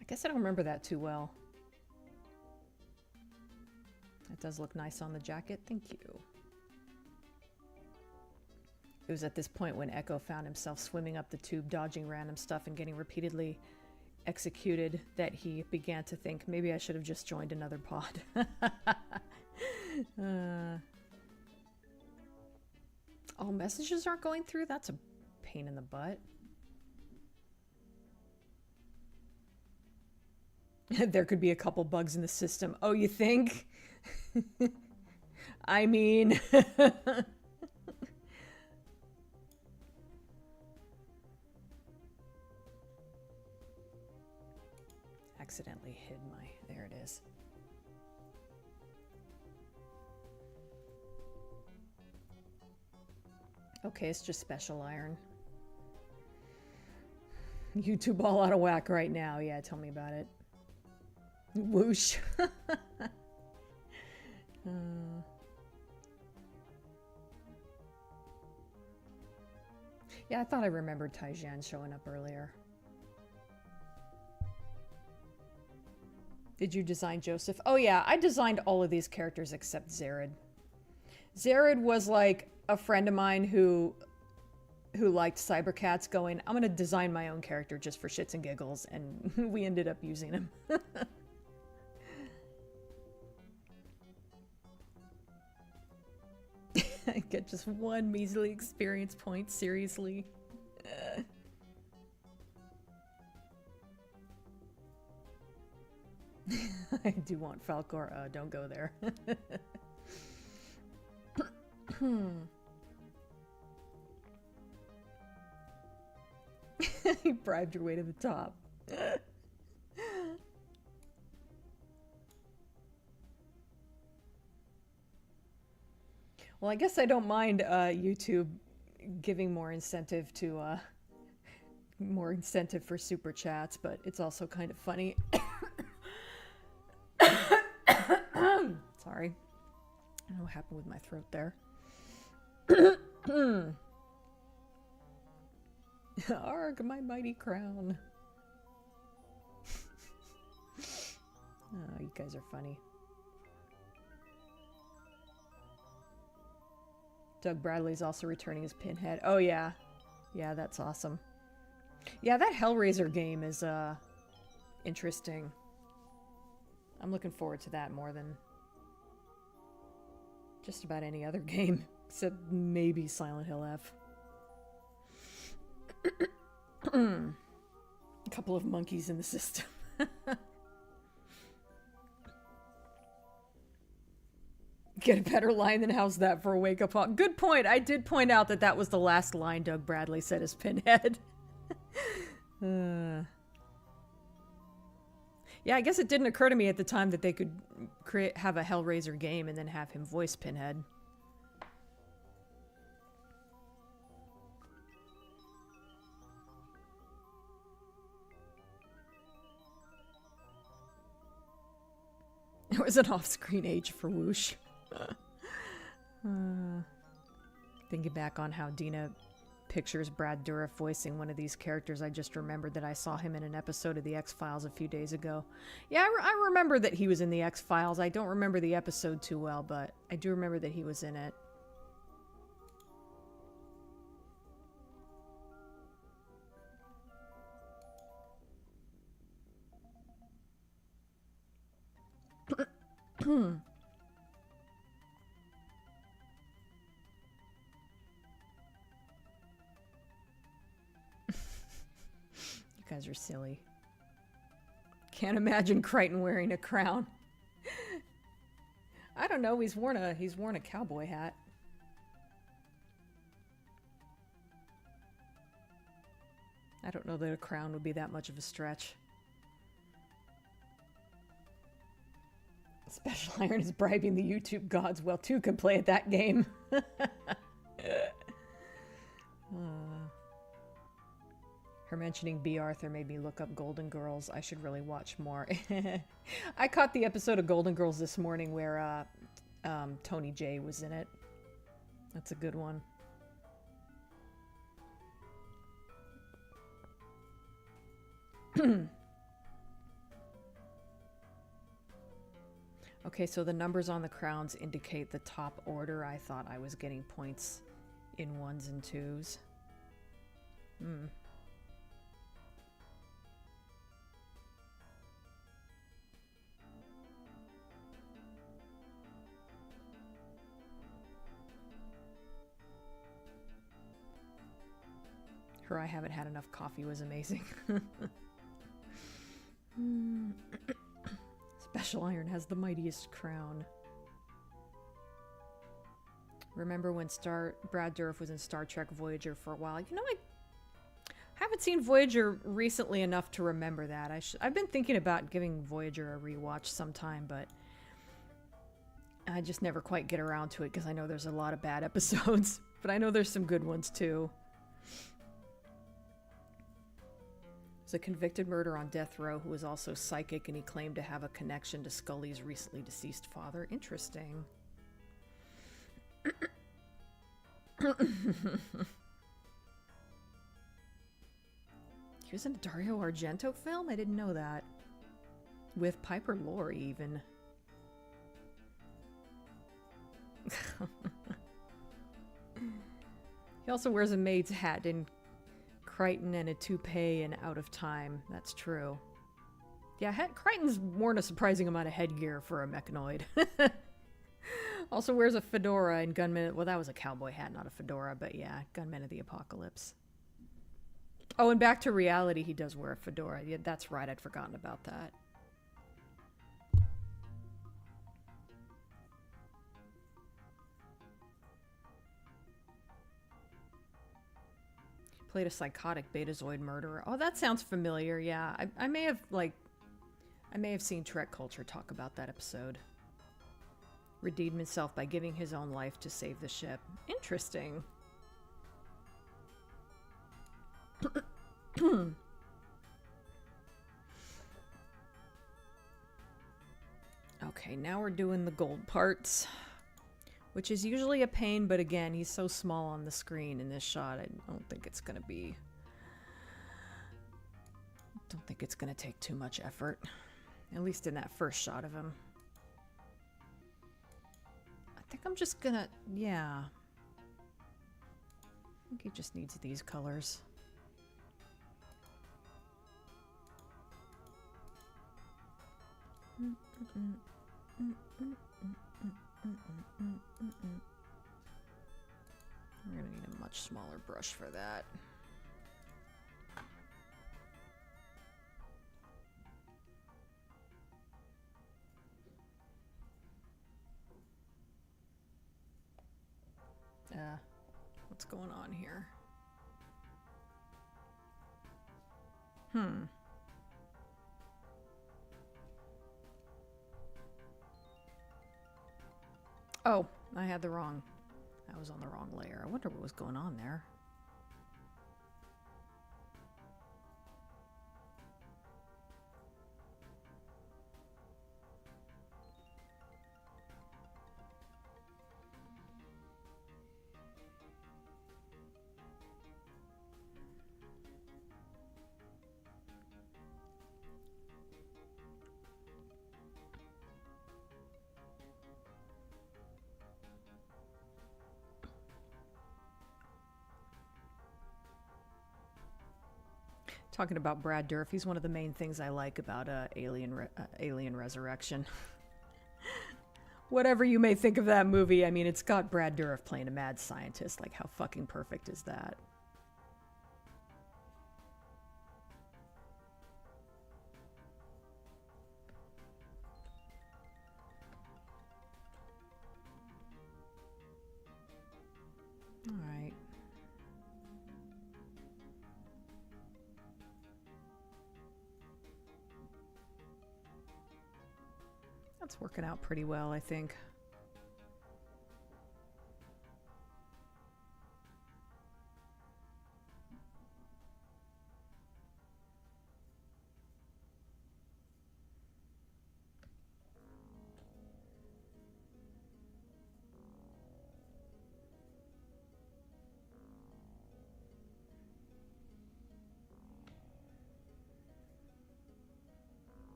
I guess I don't remember that too well. That does look nice on the jacket. Thank you. It was at this point when Echo found himself swimming up the tube, dodging random stuff and getting repeatedly executed, that he began to think, maybe I should have just joined another pod. All messages aren't going through? That's a pain in the butt. There could be a couple bugs in the system. Oh, you think? I mean... Accidentally hid my... There it is. Okay, it's just Special Iron. YouTube all out of whack right now. Yeah, tell me about it. Whoosh. Yeah, I thought I remembered Taijian showing up earlier. Did you design Joseph? Oh yeah, I designed all of these characters except Zared. Zared was like a friend of mine who liked Cybercats, going, I'm gonna design my own character just for shits and giggles, and we ended up using him. I get just one measly experience point, seriously. I do want Falcor. Don't go there. You bribed your way to the top. Well, I guess I don't mind YouTube giving more incentive to more incentive for super chats, but it's also kind of funny. Sorry. I don't know what happened with my throat there. Arg, my mighty crown. Oh, you guys are funny. Doug Bradley's also returning as Pinhead. Oh, yeah. Yeah, that's awesome. Yeah, that Hellraiser game is, interesting. I'm looking forward to that more than just about any other game, except maybe Silent Hill F. A couple of monkeys in the system. Get a better line than how's that for a wake-up call. Good point. I did point out that that was the last line Doug Bradley said as Pinhead. Yeah, I guess it didn't occur to me at the time that they could have a Hellraiser game and then have him voice Pinhead. It was an off-screen age for Whoosh. Thinking back on how Dina pictures Brad Dourif voicing one of these characters. I just remembered that I saw him in an episode of The X-Files a few days ago. Yeah, I remember that he was in The X-Files. I don't remember the episode too well, but I do remember that he was in it. You guys are silly. Can't imagine Crichton wearing a crown. I don't know. He's worn a cowboy hat. I don't know that a crown would be that much of a stretch. Special Iron is bribing the YouTube gods. Well, two can play at that game. Her mentioning B. Arthur made me look up Golden Girls. I should really watch more. I caught the episode of Golden Girls this morning where Tony J was in it. That's a good one. Okay, so the numbers on the crowns indicate the top order. I thought I was getting points in ones and twos. Her I haven't had enough coffee was amazing. Special Iron has the mightiest crown. Remember when Brad Dourif was in Star Trek Voyager for a while? You know, I haven't seen Voyager recently enough to remember that. I've been thinking about giving Voyager a rewatch sometime, but I just never quite get around to it because I know there's a lot of bad episodes, but I know there's some good ones too. A convicted murderer on death row who was also psychic, and he claimed to have a connection to Scully's recently deceased father. Interesting. He was in a Dario Argento film? I didn't know that. With Piper Laurie, even. He also wears a maid's hat in Crichton and a toupee and Out of Time. That's true. Yeah, Crichton's worn a surprising amount of headgear for a mechanoid. Also wears a fedora in Gunman. Well, that was a cowboy hat, not a fedora, but yeah, Gunmen of the Apocalypse. Oh, and back to reality, he does wear a fedora. Yeah, that's right, I'd forgotten about that. Played a psychotic Betazoid murderer. Oh, that sounds familiar. Yeah, I may have seen Trek Culture talk about that episode. Redeemed himself by giving his own life to save the ship. Interesting. Okay, now we're doing the gold parts. Which is usually a pain, but again, he's so small on the screen in this shot, I don't think it's gonna take too much effort. At least in that first shot of him. I think I'm just gonna, yeah. I think he just needs these colors. We're gonna need a much smaller brush for that. What's going on here? Oh, I had the wrong... I was on the wrong layer. I wonder what was going on there. Talking about Brad Dourif, he's one of the main things I like about Alien Resurrection. Whatever you may think of that movie, I mean, it's got Brad Dourif playing a mad scientist. Like, how fucking perfect is that? All right. That's working out pretty well, I think.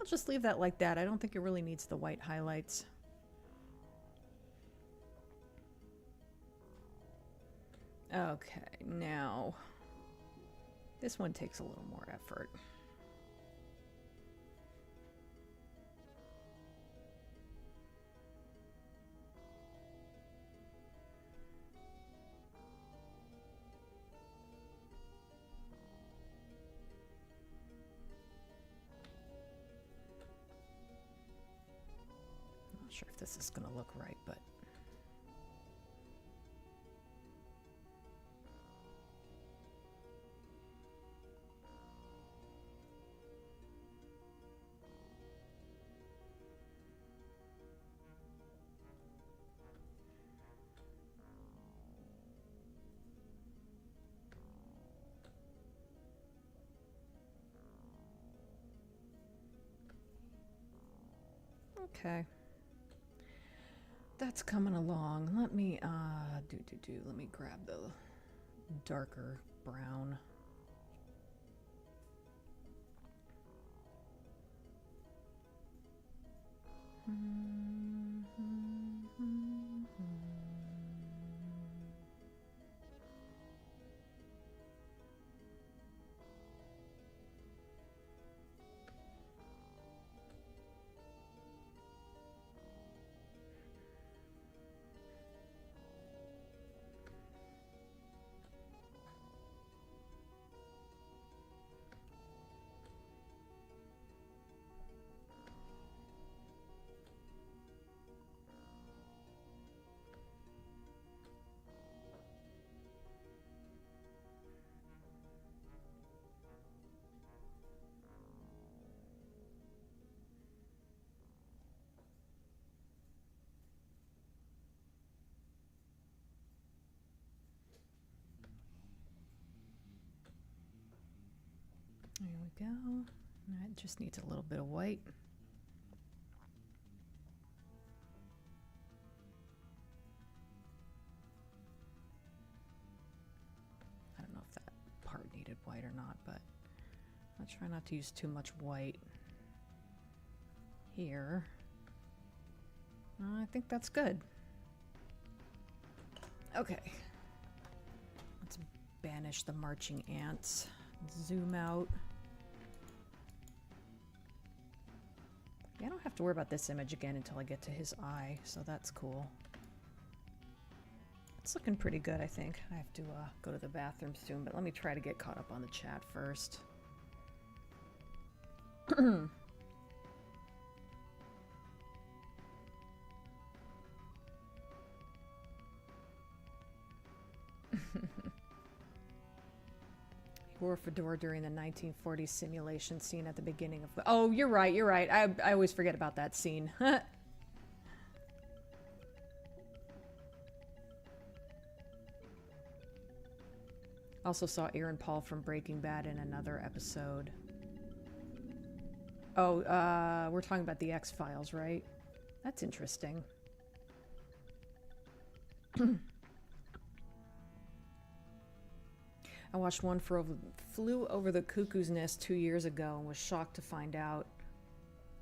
I'll just leave that like that. I don't think it really needs the white highlights. Okay, now this one takes a little more effort. Not sure if this is going to look right, but okay. That's coming along. Let me let me grab the darker brown. There we go. That just needs a little bit of white. I don't know if that part needed white or not, but I'll try not to use too much white here. I think that's good. Okay. Let's banish the marching ants. Zoom out. Yeah, I don't have to worry about this image again until I get to his eye, so that's cool. It's looking pretty good, I think. I have to go to the bathroom soon, but let me try to get caught up on the chat first. He wore a fedora during the 1940s simulation scene at the beginning of... Oh, you're right, you're right. I always forget about that scene. Also saw Aaron Paul from Breaking Bad in another episode. Oh, we're talking about the X-Files, right? That's interesting. I watched one for Flew Over the Cuckoo's Nest 2 years ago and was shocked to find out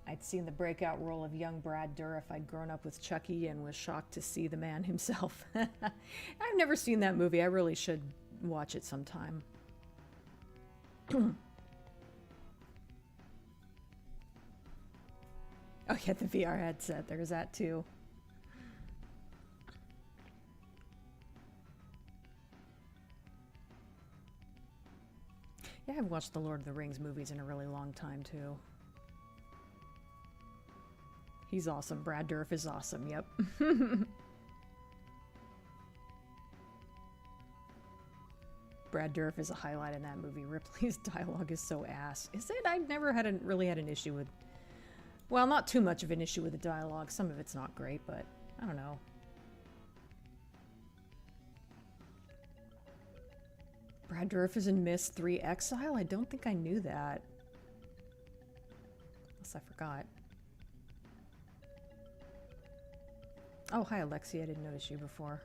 I'd seen the breakout role of young Brad Dourif. I'd grown up with Chucky and was shocked to see the man himself. I've never seen that movie. I really should watch it sometime. Oh yeah, the VR headset. There's that too. Yeah, I've watched the Lord of the Rings movies in a really long time too. He's awesome. Brad Dourif is awesome. Yep. Brad Dourif is a highlight in that movie. Ripley's dialogue is so ass. Is it? I've never really had an issue with... Well, not too much of an issue with the dialogue. Some of it's not great, but I don't know. Brad Dourif is in Myst 3 Exile? I don't think I knew that. Unless I forgot. Oh, hi Alexi. I didn't notice you before.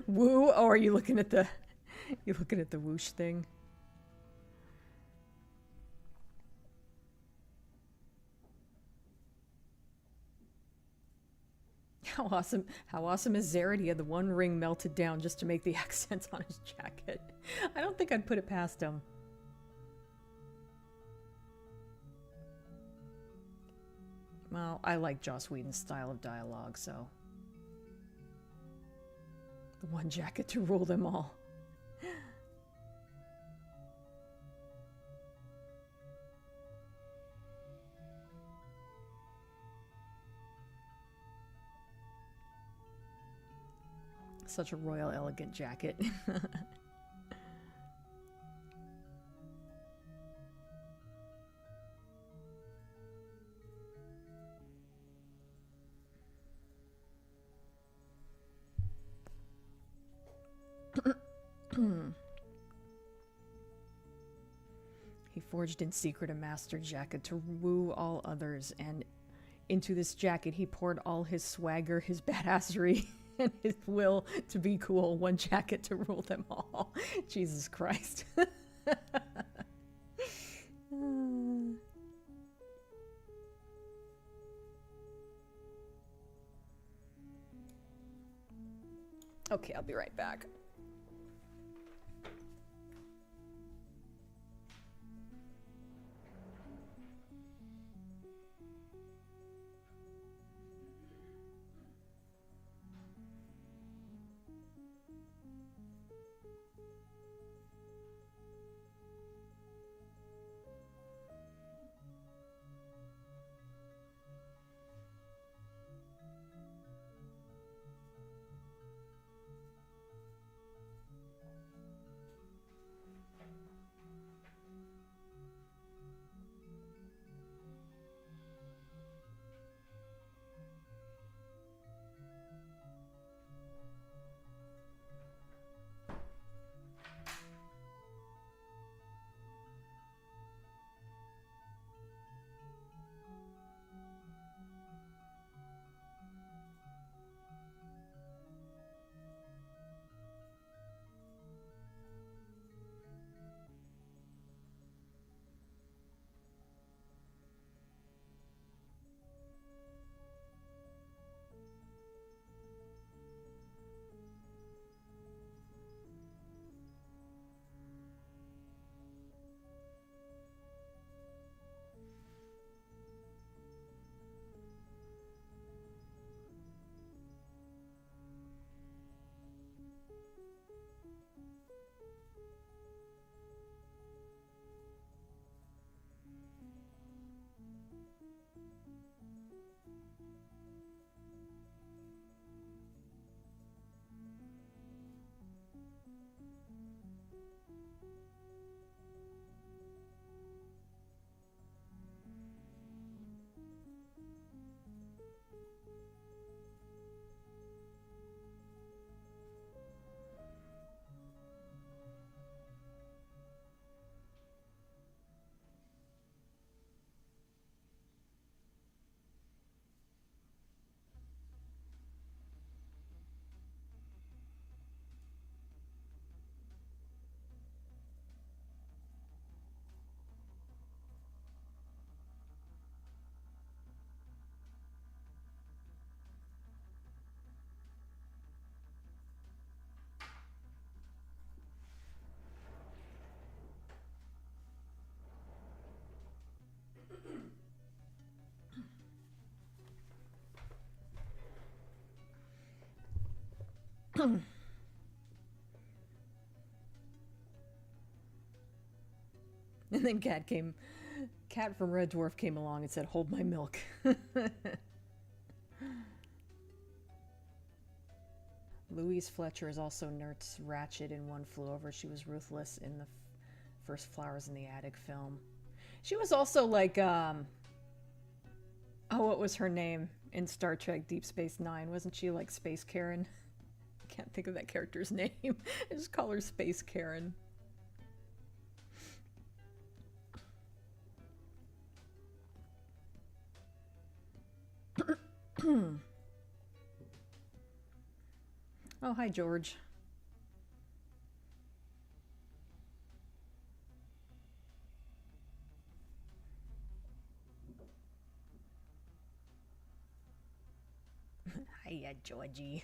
Woo? Oh, are you looking at the... You looking at the whoosh thing? How awesome is Zared? He had the one ring melted down just to make the accents on his jacket. I don't think I'd put it past him. Well, I like Joss Whedon's style of dialogue, so... The one jacket to rule them all. Such a royal, elegant jacket. He forged in secret a master jacket to woo all others, and into this jacket he poured all his swagger, his badassery, and his will to be cool. One jacket to rule them all. Jesus Christ. Okay, I'll be right back. And then Cat from Red Dwarf came along and said, "Hold my milk." Louise Fletcher is also Nurse Ratched in One Flew Over. She was ruthless in the first Flowers in the Attic film. She was also like, oh, what was her name in Star Trek Deep Space Nine? Wasn't she like Space Karen? I can't think of that character's name. I just call her Space Karen. Oh, hi, George. Hiya, Georgie.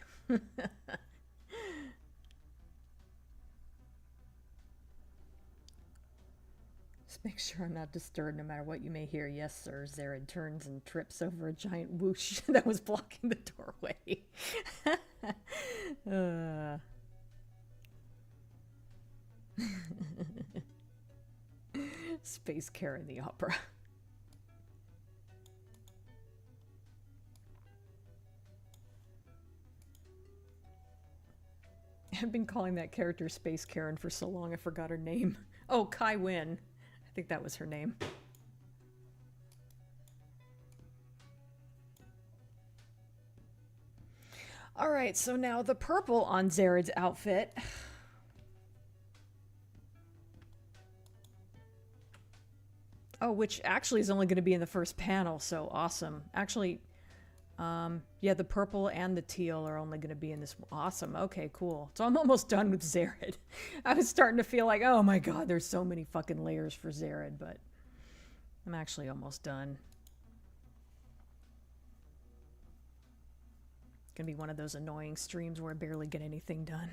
Just make sure I'm not disturbed no matter what you may hear. Yes, sir. Zared turns and trips over a giant whoosh that was blocking the doorway. Space Karen the Opera. I've been calling that character Space Karen for so long I forgot her name. Oh, Kai Wynn. I think that was her name. Alright, so now the purple on Zared's outfit. Oh, which actually is only going to be in the first panel, so awesome. Actually, yeah, the purple and the teal are only going to be in this. Awesome. Okay, cool. So I'm almost done with Zared. I was starting to feel like, oh my god, there's so many fucking layers for Zared, but I'm actually almost done. It's going to be one of those annoying streams where I barely get anything done.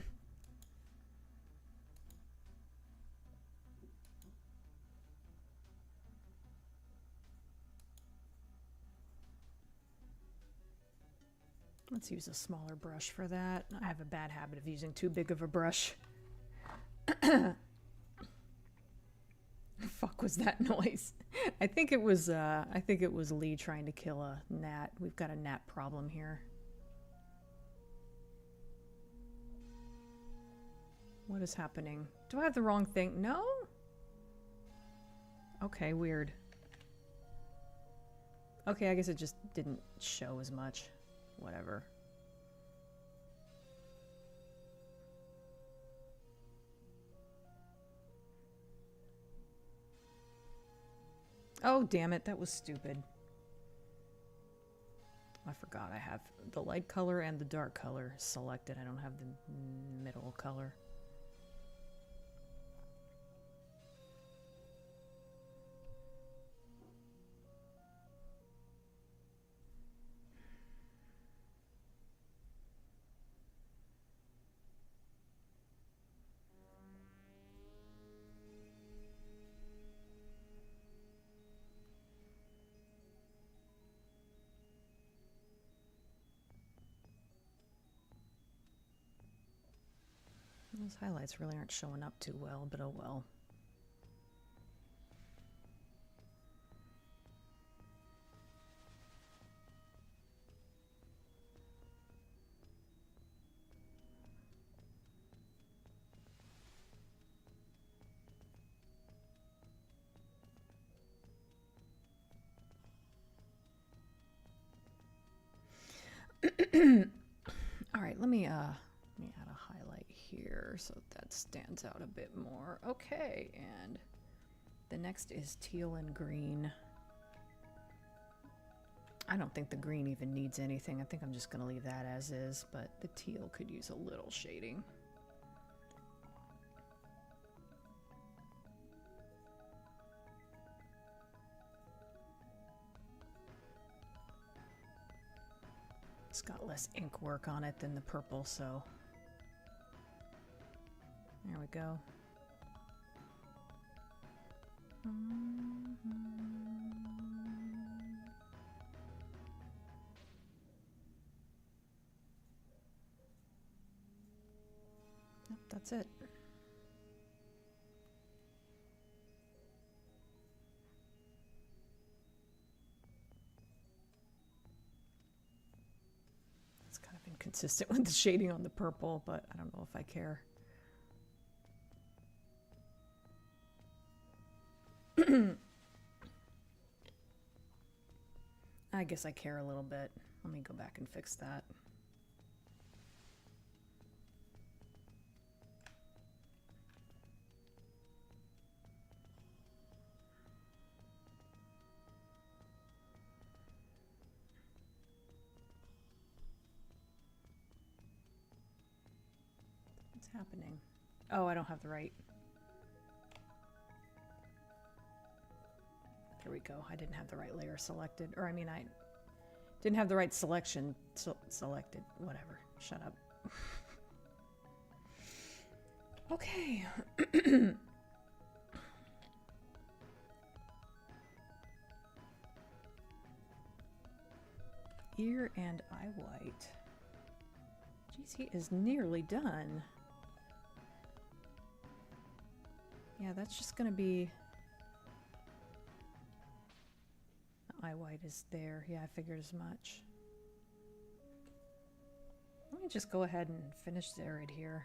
Let's use a smaller brush for that. I have a bad habit of using too big of a brush. Fuck was that noise? I think it was Lee trying to kill a gnat. We've got a gnat problem here. What is happening? Do I have the wrong thing? No? Okay, weird. Okay, I guess it just didn't show as much. Whatever. Oh, damn it. That was stupid. I forgot I have the light color and the dark color selected. I don't have the middle color. Those highlights really aren't showing up too well, but oh well. All right, let me add a highlight here so that stands out a bit more. Okay, and the next is teal and green. I don't think the green even needs anything. I think I'm just going to leave that as is, but the teal could use a little shading. It's got less ink work on it than the purple, so there we go. that's it. It's kind of inconsistent with the shading on the purple, but I don't know if I care. I guess I care a little bit. Let me go back and fix that. What's happening? Oh, I don't have the right. There we go. I didn't have the right layer selected. Or I mean, I didn't have the right selection selected. Whatever. Shut up. Okay. Ear and eye white. Geez, he is nearly done. Yeah, that's just gonna be... The eye white is there. Yeah, I figured as much. Let me just go ahead and finish Zared here.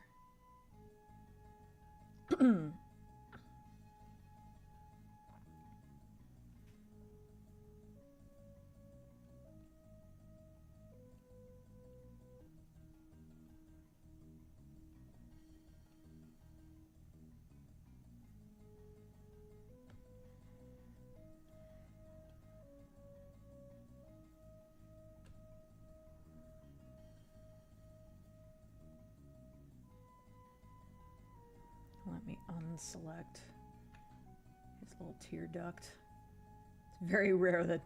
Let me unselect his little tear duct. It's very rare that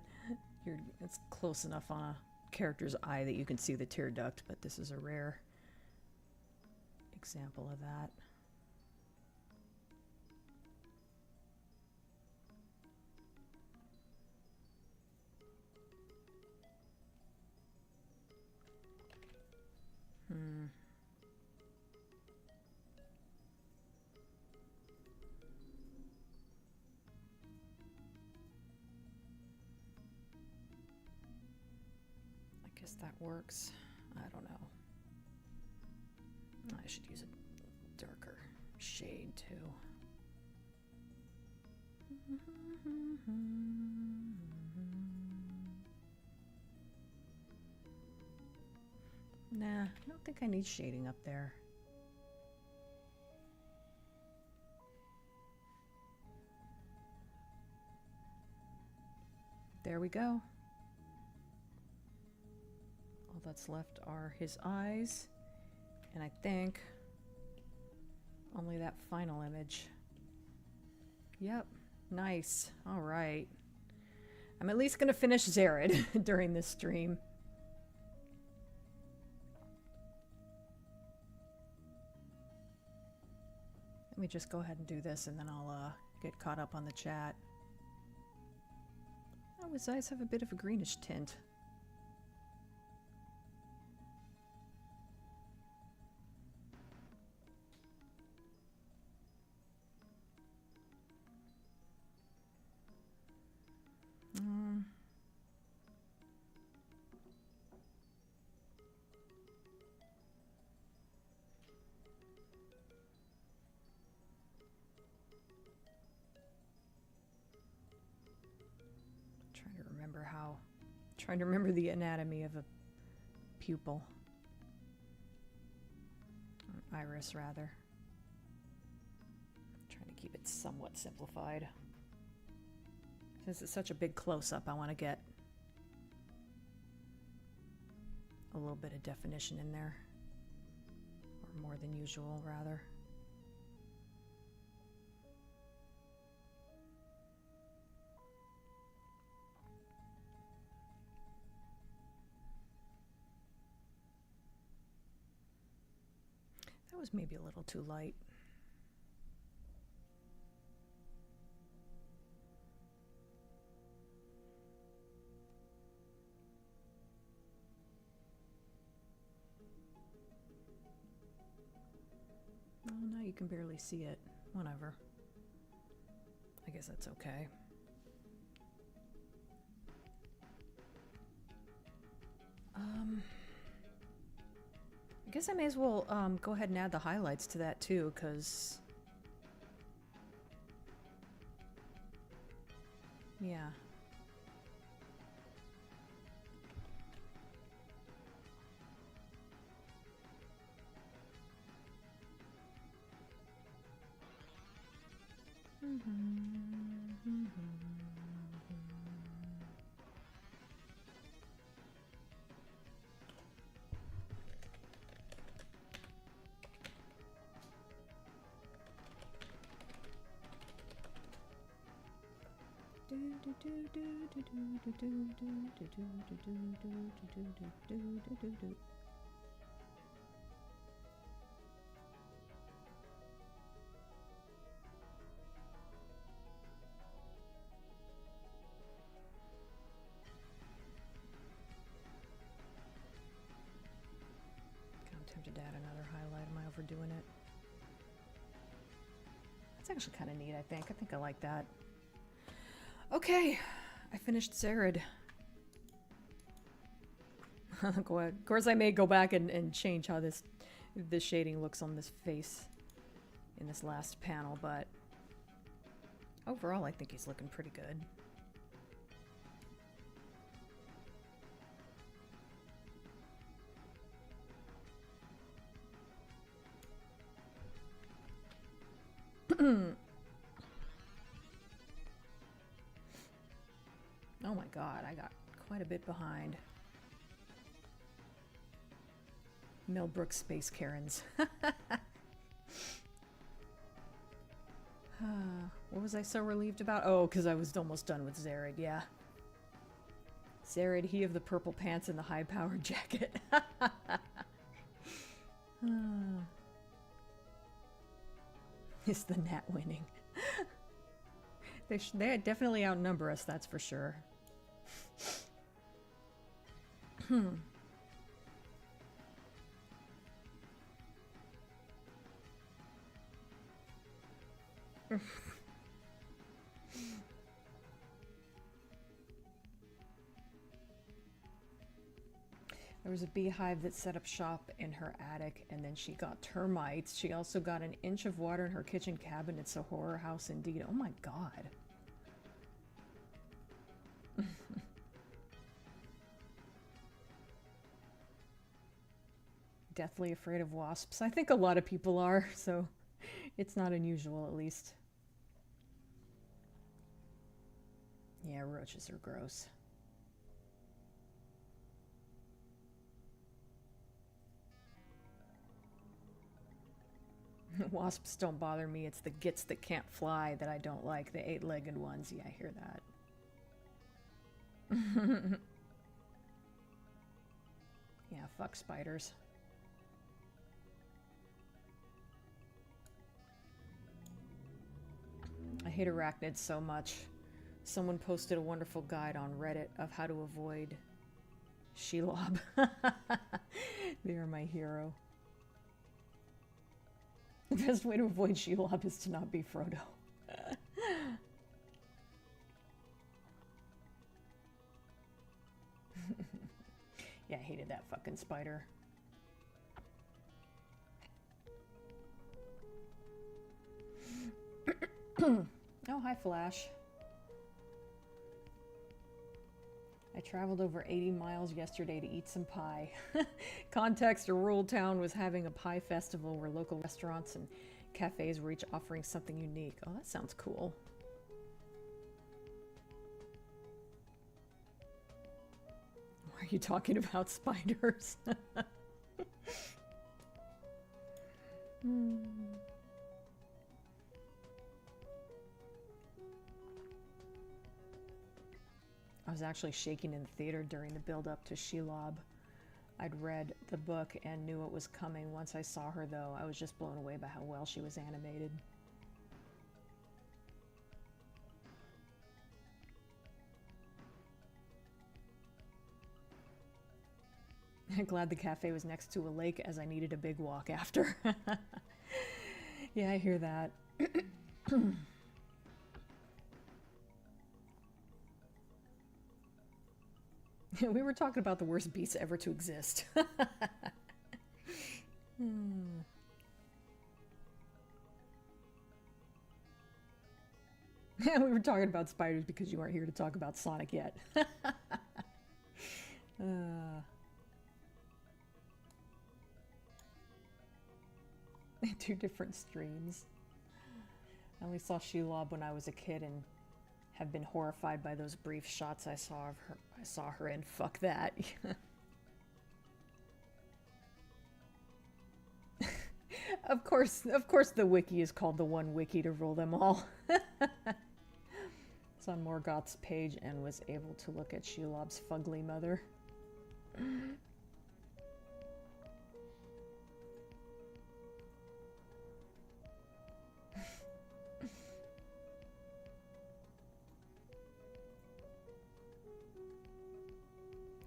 it's close enough on a character's eye that you can see the tear duct, but this is a rare example of that. I guess that works. I don't know. I should use a darker shade too. Nah, I don't think I need shading up there. There we go. All that's left are his eyes, and I think only that final image. Yep, nice. All right. I'm at least going to finish Zared during this stream. Let me just go ahead and do this, and then I'll get caught up on the chat. Oh, his eyes have a bit of a greenish tint. Trying to remember the anatomy of a pupil. Or iris, rather. Trying to keep it somewhat simplified. Since it's such a big close-up, I want to get a little bit of definition in there. Or more than usual, rather. That was maybe a little too light. you can barely see it. Whatever. I guess that's okay. I guess I may as well go ahead and add the highlights to that too, because... yeah. I'm tempted to add another highlight. Am I overdoing it? That's actually kind of neat, I think. I think I like that. Okay, I finished Zared. Of course, I may go back and change how this shading looks on this face in this last panel, but overall, I think he's looking pretty good. Oh my god, I got quite a bit behind. Millbrook Space Karens. What was I so relieved about? Oh, because I was almost done with Zared, yeah. Zared, he of the purple pants and the high-powered jacket. It's the Nat winning. They definitely outnumber us, that's for sure. There was a beehive that set up shop in her attic, and then she got termites. She also got an inch of water in her kitchen cabinet. It's a horror house indeed. Oh my god. Deathly afraid of wasps. I think a lot of people are, so it's not unusual, at least. Yeah, roaches are gross. Wasps don't bother me. It's the gits that can't fly that I don't like. The 8-legged ones. Yeah, I hear that. Yeah, fuck spiders. I hate arachnids so much. Someone posted a wonderful guide on Reddit of how to avoid Shelob. They are my hero. The best way to avoid Shelob is to not be Frodo. Yeah, I hated that fucking spider. Oh, hi, Flash. I traveled over 80 miles yesterday to eat some pie. Context, a rural town was having a pie festival where local restaurants and cafes were each offering something unique. Oh, that sounds cool. Why are you talking about spiders? I was actually shaking in the theater during the build-up to Shelob. I'd read the book and knew it was coming. Once I saw her, though, I was just blown away by how well she was animated. I'm glad the cafe was next to a lake as I needed a big walk after. Yeah, I hear that. We were talking about the worst beasts ever to exist. Yeah, we were talking about spiders because you aren't here to talk about Sonic yet. Two different streams. I only saw Shelob when I was a kid and have been horrified by those brief shots I saw of her. I saw her in. Fuck that. Of course the wiki is called the one wiki to rule them all. It's on Morgoth's page and was able to look at Shelob's fugly mother.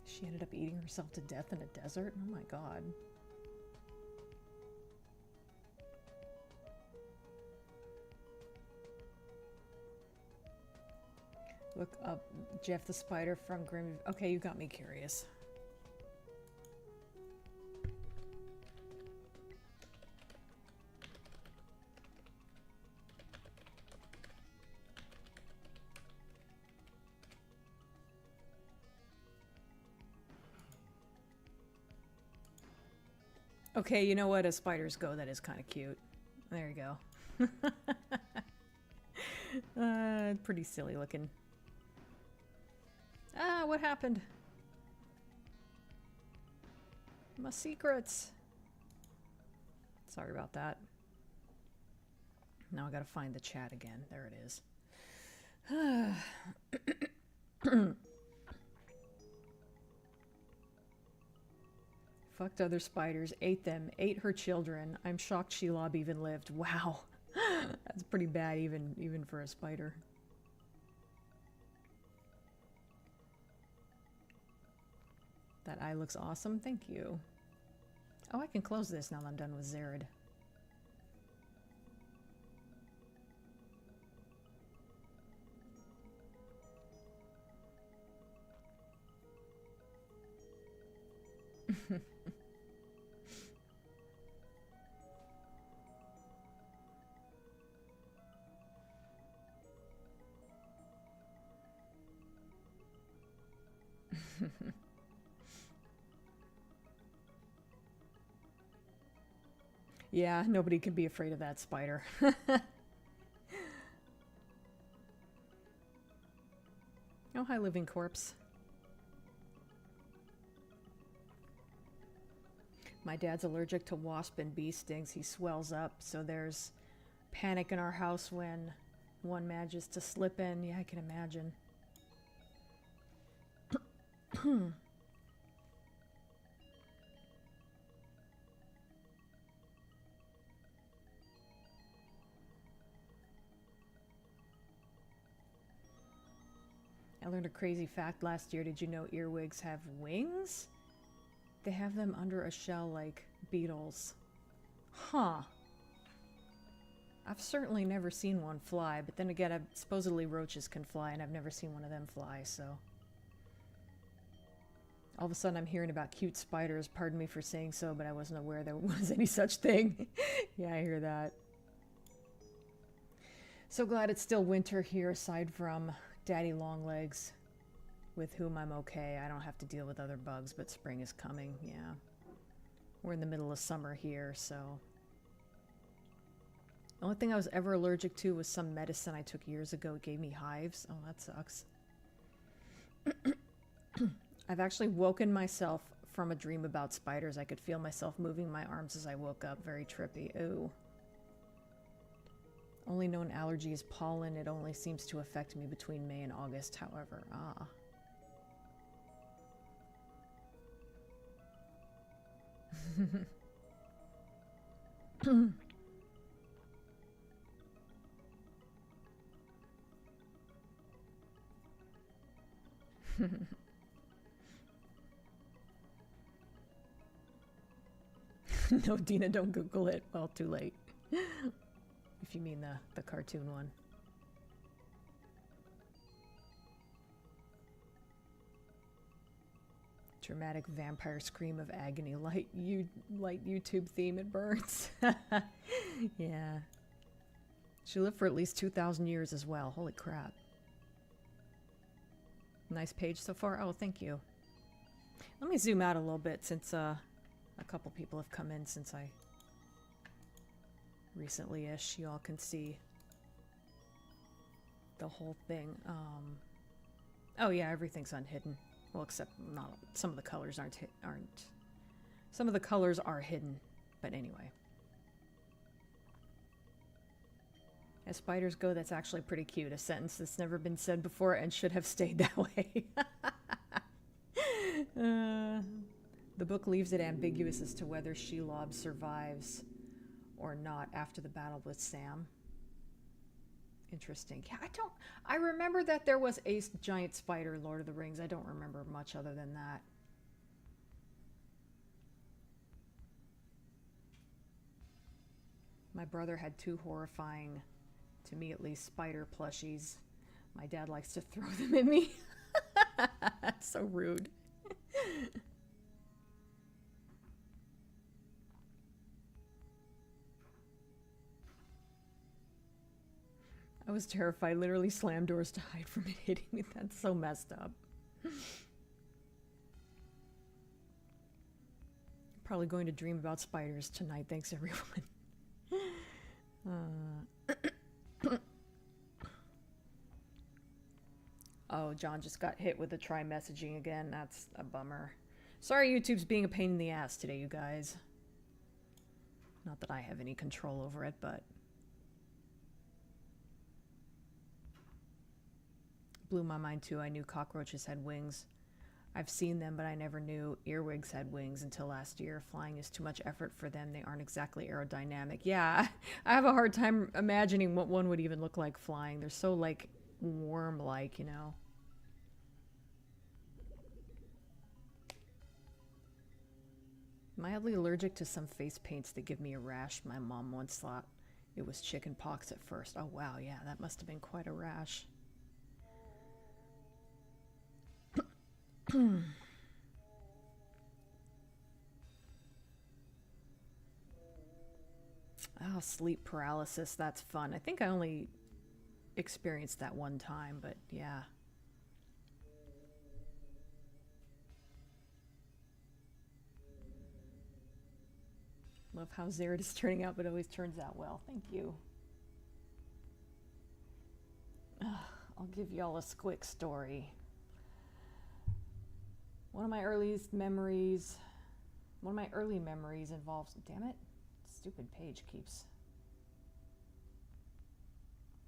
She ended up eating herself to death in a desert? Oh my god. Look up Jeff the Spider from Grim. Okay, you got me curious. Okay, you know what? As spiders go, that is kind of cute. There you go. Pretty silly looking. Ah, what happened? My secrets. Sorry about that. Now I gotta find the chat again. There it is. Fucked other spiders, ate them, ate her children. I'm shocked Shelob even lived. Wow. That's pretty bad even for a spider. That eye looks awesome. Thank you. Oh, I can close this now that I'm done with Zared. Yeah, nobody can be afraid of that spider. Oh, hi, living corpse. My dad's allergic to wasp and bee stings. He swells up, so there's panic in our house when one manages to slip in. Yeah, I can imagine. I learned a crazy fact last year. Did you know earwigs have wings? They have them under a shell like beetles. Huh. I've certainly never seen one fly, but then again, supposedly roaches can fly, and I've never seen one of them fly, so... All of a sudden I'm hearing about cute spiders. Pardon me for saying so, but I wasn't aware there was any such thing. Yeah, I hear that. So glad it's still winter here, aside from Daddy Longlegs, with whom I'm okay. I don't have to deal with other bugs, but spring is coming, yeah. We're in the middle of summer here, so... The only thing I was ever allergic to was some medicine I took years ago. It gave me hives. Oh, that sucks. I've actually woken myself from a dream about spiders. I could feel myself moving my arms as I woke up. Very trippy. Ooh. Only known allergy is pollen. It only seems to affect me between May and August, however. Ah. No, Dina, don't Google it. Well, too late. If you mean the cartoon one. Dramatic vampire scream of agony, light YouTube theme, it burns. Yeah. She lived for at least 2,000 years as well. Holy crap. Nice page so far. Oh, thank you. Let me zoom out a little bit since a couple people have come in since I recently-ish. You all can see the whole thing. Oh yeah, everything's unhidden. Well, except not some of the colors aren't. Some of the colors are hidden, but anyway. As spiders go, that's actually pretty cute. A sentence that's never been said before and should have stayed that way. The book leaves it ambiguous as to whether Shelob survives or not after the battle with Sam. Interesting. Yeah, I remember that there was a giant spider in Lord of the Rings. I don't remember much other than that. My brother had two horrifying, to me at least, spider plushies. My dad likes to throw them at me. That's so rude. I was terrified, literally slammed doors to hide from it hitting me. That's so messed up. Probably going to dream about spiders tonight. Thanks, everyone. Oh, John just got hit with the try messaging again. That's a bummer. Sorry YouTube's being a pain in the ass today, you guys. Not that I have any control over it, but... Blew my mind too. I knew cockroaches had wings. I've seen them, but I never knew earwigs had wings until last year. Flying is too much effort for them. They aren't exactly aerodynamic. Yeah, I have a hard time imagining what one would even look like flying. They're so, like, worm-like, you know. Mildly allergic to some face paints that give me a rash. My mom once thought it was chicken pox at first. Oh, wow, yeah, that must have been quite a rash. Oh, sleep paralysis. That's fun. I think I only experienced that one time, but yeah. Love how Zared is turning out, but it always turns out well. Thank you. I'll give y'all a quick story. One of my early memories involves, damn it, stupid page keeps,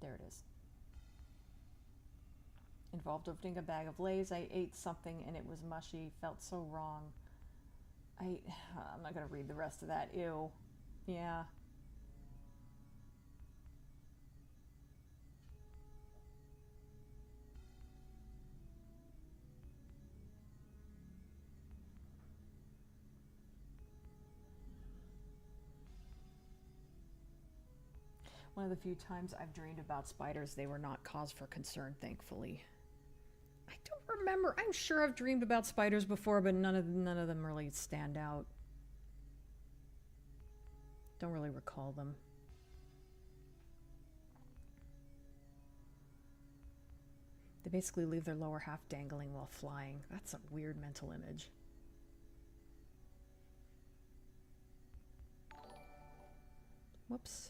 there it is. Involved opening a bag of Lay's. I ate something and it was mushy, felt so wrong. I'm not gonna read the rest of that, ew. Yeah. One of the few times I've dreamed about spiders, they were not cause for concern, thankfully. I don't remember. I'm sure I've dreamed about spiders before, but none of them really stand out. Don't really recall them. They basically leave their lower half dangling while flying. That's a weird mental image. Whoops.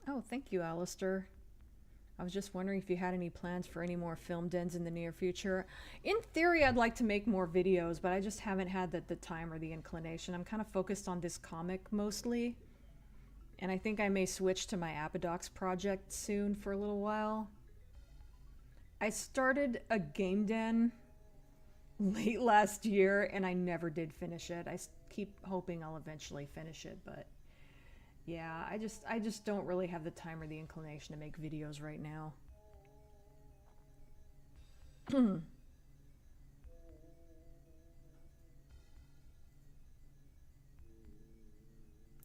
Oh, thank you, Alistair. I was just wondering if you had any plans for any more film dens in the near future. In theory, I'd like to make more videos, but I just haven't had the time or the inclination. I'm kind of focused on this comic mostly. And I think I may switch to my Apodox project soon for a little while. I started a game den late last year, and I never did finish it. I keep hoping I'll eventually finish it, but... yeah, I just don't really have the time or the inclination to make videos right now.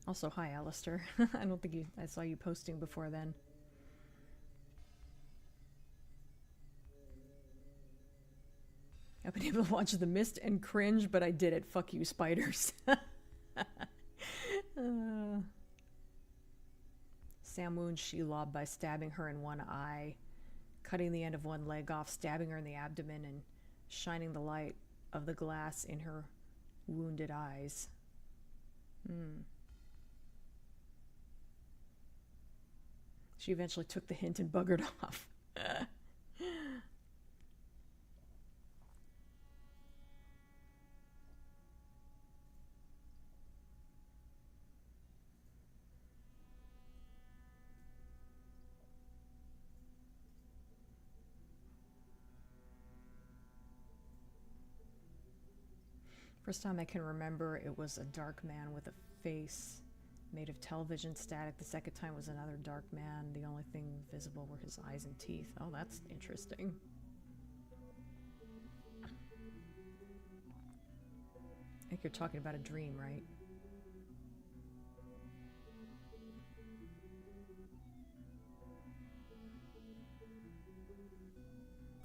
Also, hi, Alistair. I don't think I saw you posting before then. I've been able to watch The Mist and cringe, but I did it. Fuck you, spiders. Sam wounds Shelob by stabbing her in one eye, cutting the end of one leg off, stabbing her in the abdomen, and shining the light of the glass in her wounded eyes. She eventually took the hint and buggered off. First time I can remember, it was a dark man with a face made of television static. The second time was another dark man. The only thing visible were his eyes and teeth. Oh, that's interesting. I think you're talking about a dream, right?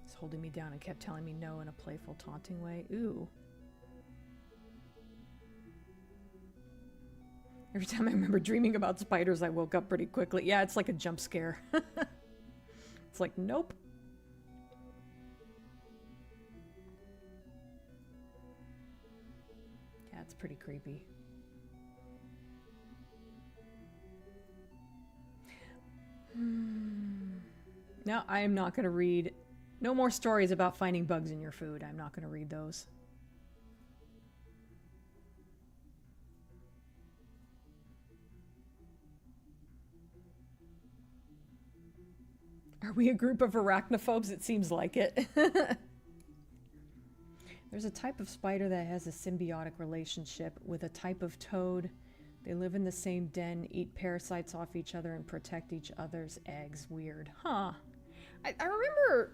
He's holding me down and kept telling me no in a playful, taunting way. Ooh. Every time I remember dreaming about spiders, I woke up pretty quickly. Yeah, it's like a jump scare. It's like, nope. Yeah, it's pretty creepy. No, I am not going to read... No more stories about finding bugs in your food. I'm not going to read those. Are we a group of arachnophobes? It seems like it. There's a type of spider that has a symbiotic relationship with a type of toad. They live in the same den, eat parasites off each other, and protect each other's eggs. Weird. Huh. I remember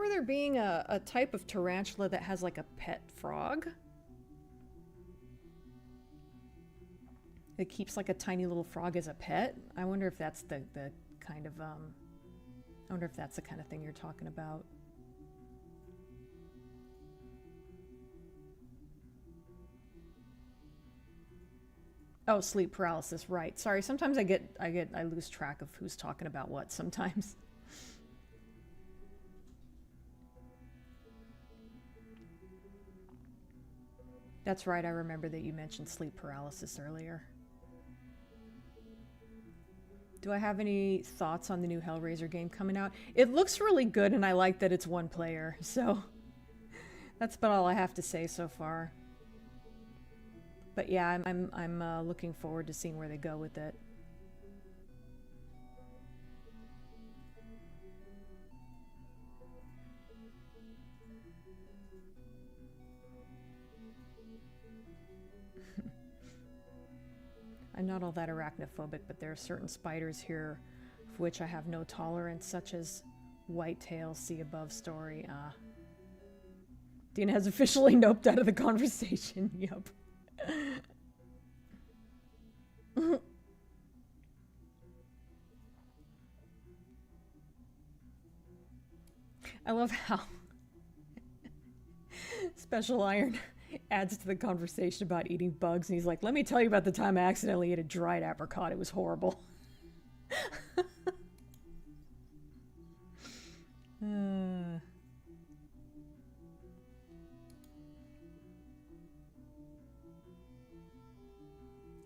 there being a type of tarantula that has like a pet frog. It keeps like a tiny little frog as a pet. I wonder if that's the kind of I wonder if that's the kind of thing you're talking about. Oh, sleep paralysis, right. Sorry, sometimes I lose track of who's talking about what sometimes. That's right, I remember that you mentioned sleep paralysis earlier. Do I have any thoughts on the new Hellraiser game coming out? It looks really good, and I like that it's one player, so that's about all I have to say so far. But yeah, I'm looking forward to seeing where they go with it. I'm not all that arachnophobic, but there are certain spiders here for which I have no tolerance, such as whitetail, see above story. Dina has officially noped out of the conversation. Yup. I love how Special Iron adds to the conversation about eating bugs, and he's like, let me tell you about the time I accidentally ate a dried apricot. It was horrible.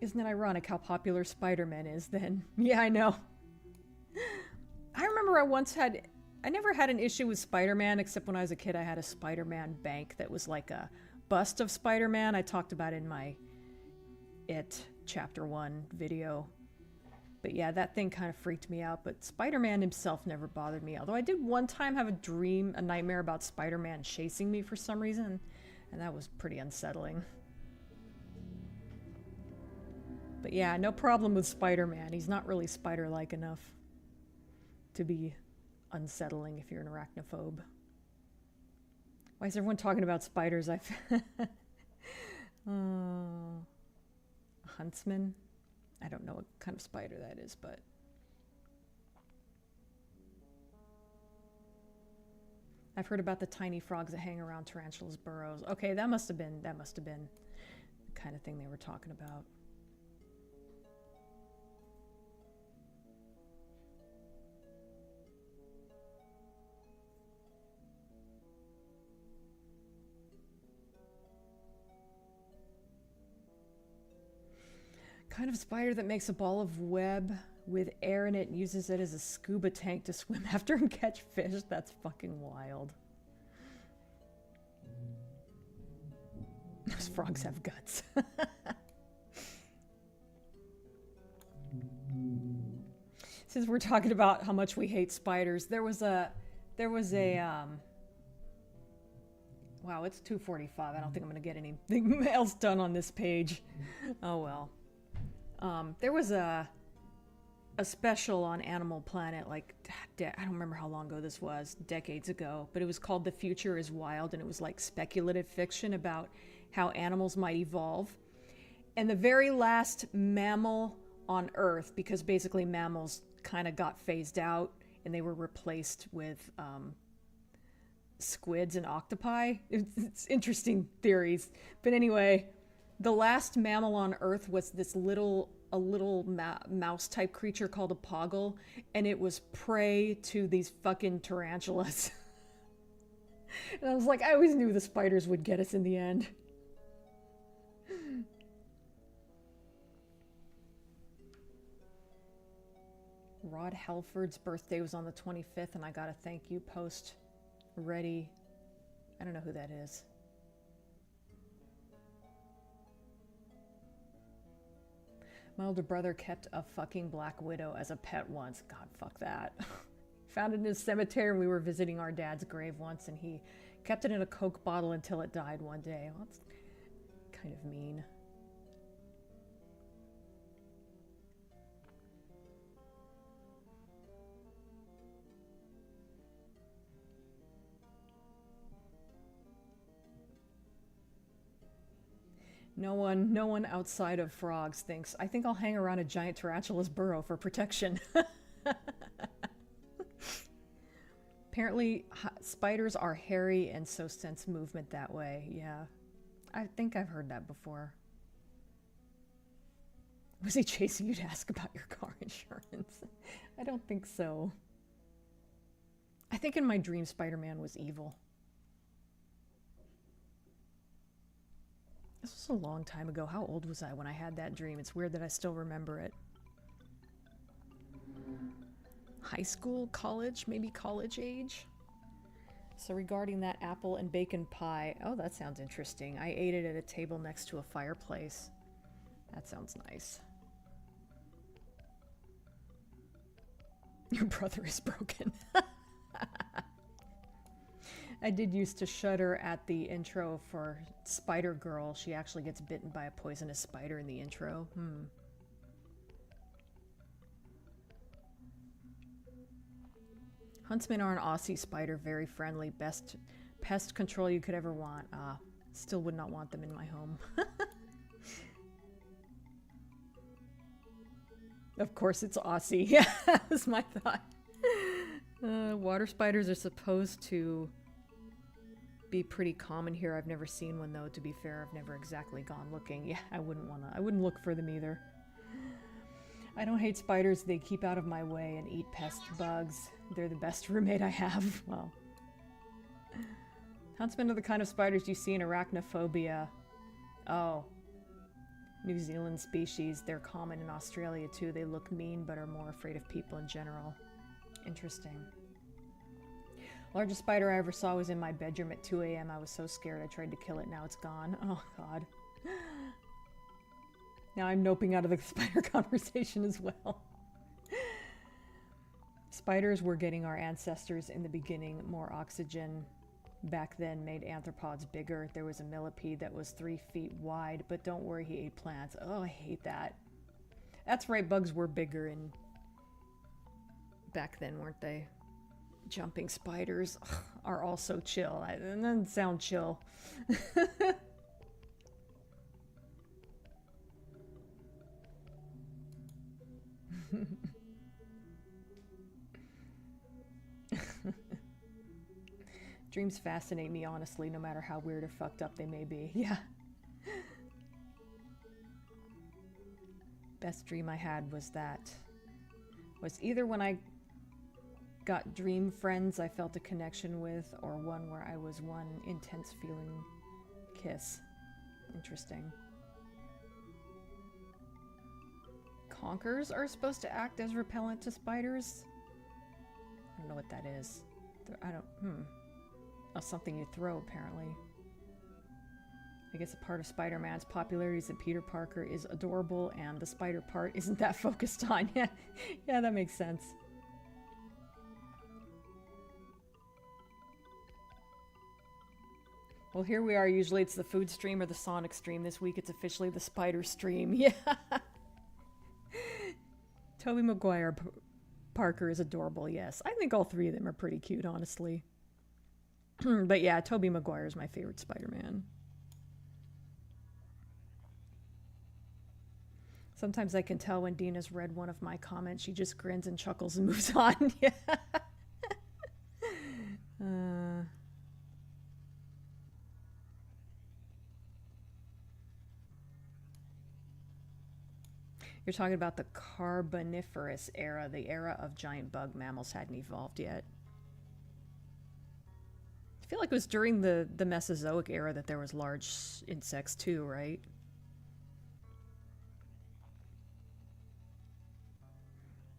Isn't it ironic how popular Spider-Man is then? Yeah, I know. I remember I never had an issue with Spider-Man, except when I was a kid I had a Spider-Man bank that was like a bust of Spider-Man. I talked about it in my It Chapter 1 video. But yeah, that thing kind of freaked me out, but Spider-Man himself never bothered me. Although I did one time have a nightmare about Spider-Man chasing me for some reason, and that was pretty unsettling. But yeah, no problem with Spider-Man. He's not really spider-like enough to be unsettling if you're an arachnophobe. Why is everyone talking about spiders? Oh. huntsman. I don't know what kind of spider that is, but... I've heard about the tiny frogs that hang around tarantulas' burrows. Okay, that must have been the kind of thing they were talking about. Kind of spider that makes a ball of web with air in it and uses it as a scuba tank to swim after and catch fish. That's fucking wild. Those frogs have guts. Since we're talking about how much we hate spiders, there was a wow, it's 2:45. I don't think I'm gonna get anything else done on this page. Oh well. There was a special on Animal Planet, like, I don't remember how long ago this was, decades ago, but it was called The Future is Wild, and it was like speculative fiction about how animals might evolve. And the very last mammal on Earth, because basically mammals kind of got phased out and they were replaced with squids and octopi. It's interesting theories. But anyway, the last mammal on Earth was this little mouse type creature called a poggle, and it was prey to these fucking tarantulas. And I was like, I always knew the spiders would get us in the end. Rod Halford's birthday was on the 25th, and I got a thank you post ready. I don't know who that is. My older brother kept a fucking black widow as a pet once. God, fuck that. Found it in his cemetery, and we were visiting our dad's grave once, and he kept it in a Coke bottle until it died one day. Well, that's kind of mean. No one outside of frogs thinks, I think I'll hang around a giant tarantula's burrow for protection. Apparently, spiders are hairy and so sense movement that way. Yeah, I think I've heard that before. Was he chasing you to ask about your car insurance? I don't think so. I think in my dream, Spider-Man was evil. This was a long time ago. How old was I when I had that dream? It's weird that I still remember it. High school, college, maybe college age. So regarding that apple and bacon pie, oh, that sounds interesting. I ate it at a table next to a fireplace. That sounds nice. Your brother is broken. I did used to shudder at the intro for Spider Girl. She actually gets bitten by a poisonous spider in the intro. Huntsmen are an Aussie spider, very friendly. Best pest control you could ever want. Still would not want them in my home. Of course it's Aussie. Yeah, that was my thought. Water spiders are supposed to be pretty common here. I've never seen one though, to be fair. I've never exactly gone looking. Yeah, I wouldn't look for them either. I don't hate spiders. They keep out of my way and eat pest bugs. They're the best roommate I have. Well, huntsmen are the kind of spiders you see in arachnophobia. Oh, New Zealand species. They're common in Australia too. They look mean but are more afraid of people in general. Interesting. Largest spider I ever saw was in my bedroom at 2 a.m. I was so scared I tried to kill it. Now it's gone. Oh, God. Now I'm noping out of the spider conversation as well. Spiders were getting our ancestors in the beginning. More oxygen back then made arthropods bigger. There was a millipede that was 3 feet wide, but don't worry, he ate plants. Oh, I hate that. That's right, bugs were bigger in back then, weren't they? Jumping spiders are also chill. It doesn't sound chill. Dreams fascinate me, honestly, no matter how weird or fucked up they may be. Yeah. Best dream I had was either when I got dream friends I felt a connection with, or one where I was one intense feeling kiss. Interesting. Conkers are supposed to act as repellent to spiders? I don't know what that is. I don't, Oh, something you throw, apparently. I guess a part of Spider-Man's popularity is that Peter Parker is adorable and the spider part isn't that focused on. Yeah, yeah, that makes sense. Well, here we are. Usually it's the food stream or the Sonic stream. This week it's officially the spider stream. Yeah. Tobey Maguire Parker is adorable, yes. I think all three of them are pretty cute, honestly. But yeah, Tobey Maguire is my favorite Spider-Man. Sometimes I can tell when Dina's read one of my comments. She just grins and chuckles and moves on. Yeah. You're talking about the Carboniferous era, the era of giant bug mammals hadn't evolved yet. I feel like it was during the Mesozoic era that there was large insects too, right?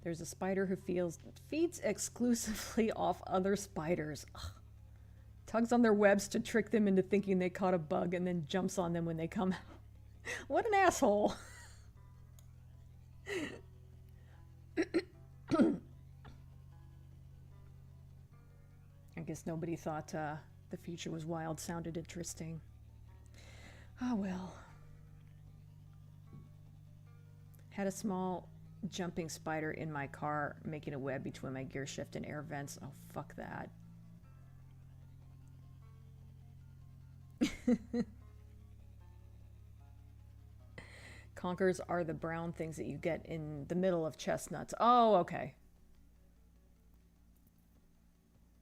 There's a spider who feeds exclusively off other spiders. Ugh. Tugs on their webs to trick them into thinking they caught a bug and then jumps on them when they come out. What an asshole. I guess nobody thought the future was wild sounded interesting. Oh well. Had a small jumping spider in my car making a web between my gear shift and air vents. Oh, fuck that. Conkers are the brown things that you get in the middle of chestnuts. Oh, okay.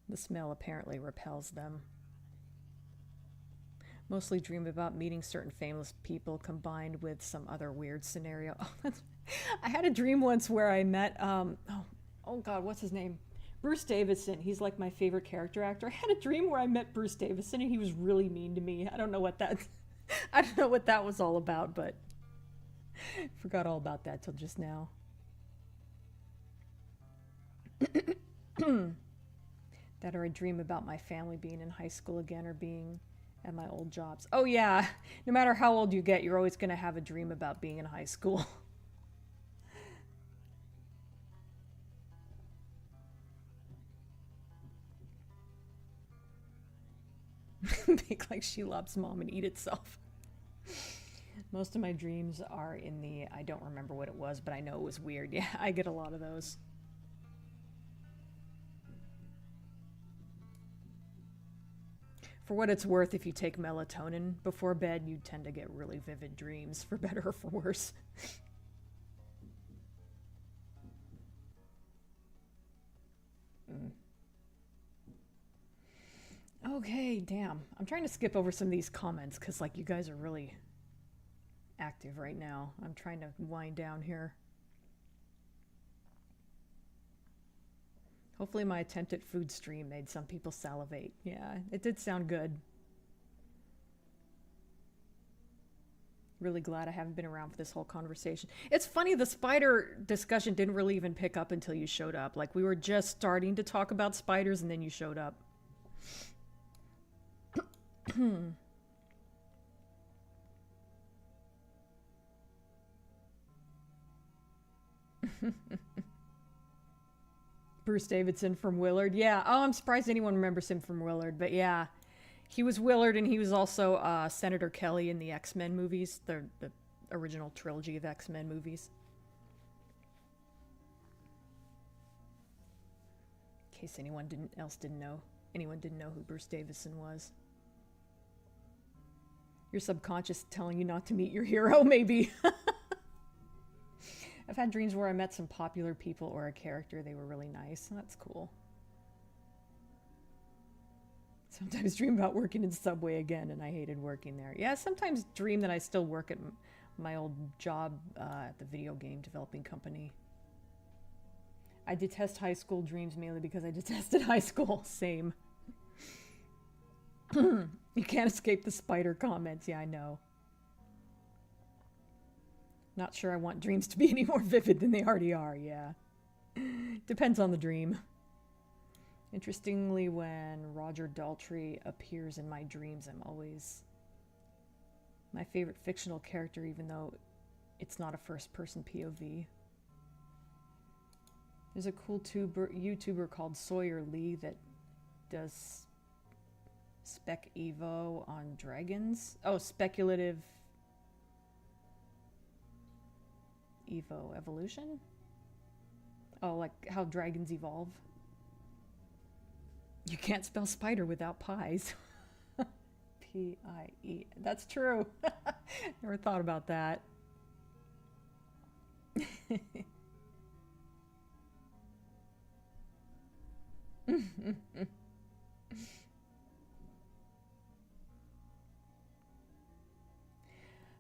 The smell apparently repels them. Mostly dream about meeting certain famous people combined with some other weird scenario. Oh, I had a dream once where I met, oh God, what's his name? Bruce Davison. He's like my favorite character actor. I had a dream where I met Bruce Davison and he was really mean to me. I don't know what that was all about, but forgot all about that till just now. That or I dream about my family being in high school again or being at my old jobs. Oh yeah, no matter how old you get, you're always going to have a dream about being in high school. Make like Shelob's mom and eat itself. Most of my dreams are in the, I don't remember what it was, but I know it was weird. Yeah, I get a lot of those. For what it's worth, if you take melatonin before bed, you tend to get really vivid dreams, for better or for worse. Okay, damn. I'm trying to skip over some of these comments because, like, you guys are really active right now. I'm trying to wind down here. Hopefully my attempt at food stream made some people salivate. Yeah, it did sound good. Really glad I haven't been around for this whole conversation. It's funny, the spider discussion didn't really even pick up until you showed up. Like, we were just starting to talk about spiders and then you showed up. Bruce Davidson from Willard. Yeah. Oh, I'm surprised anyone remembers him from Willard. But yeah, he was Willard, and he was also Senator Kelly in the X-Men movies, the original trilogy of X-Men movies. In case anyone didn't know who Bruce Davison was. Your subconscious telling you not to meet your hero, maybe. I've had dreams where I met some popular people or a character. They were really nice. That's cool. Sometimes dream about working in Subway again, and I hated working there. Yeah, sometimes dream that I still work at my old job at the video game developing company. I detest high school dreams mainly because I detested high school. Same. You can't escape the spider comments. Yeah, I know. Not sure I want dreams to be any more vivid than they already are. Yeah. Depends on the dream. Interestingly, when Roger Daltrey appears in my dreams, I'm always my favorite fictional character, even though it's not a first-person POV. There's a cool YouTuber called Sawyer Lee that does Spec Evo on dragons. Oh, speculative Evo evolution? Oh, like how dragons evolve. You can't spell spider without pies. P-I-E. That's true. Never thought about that.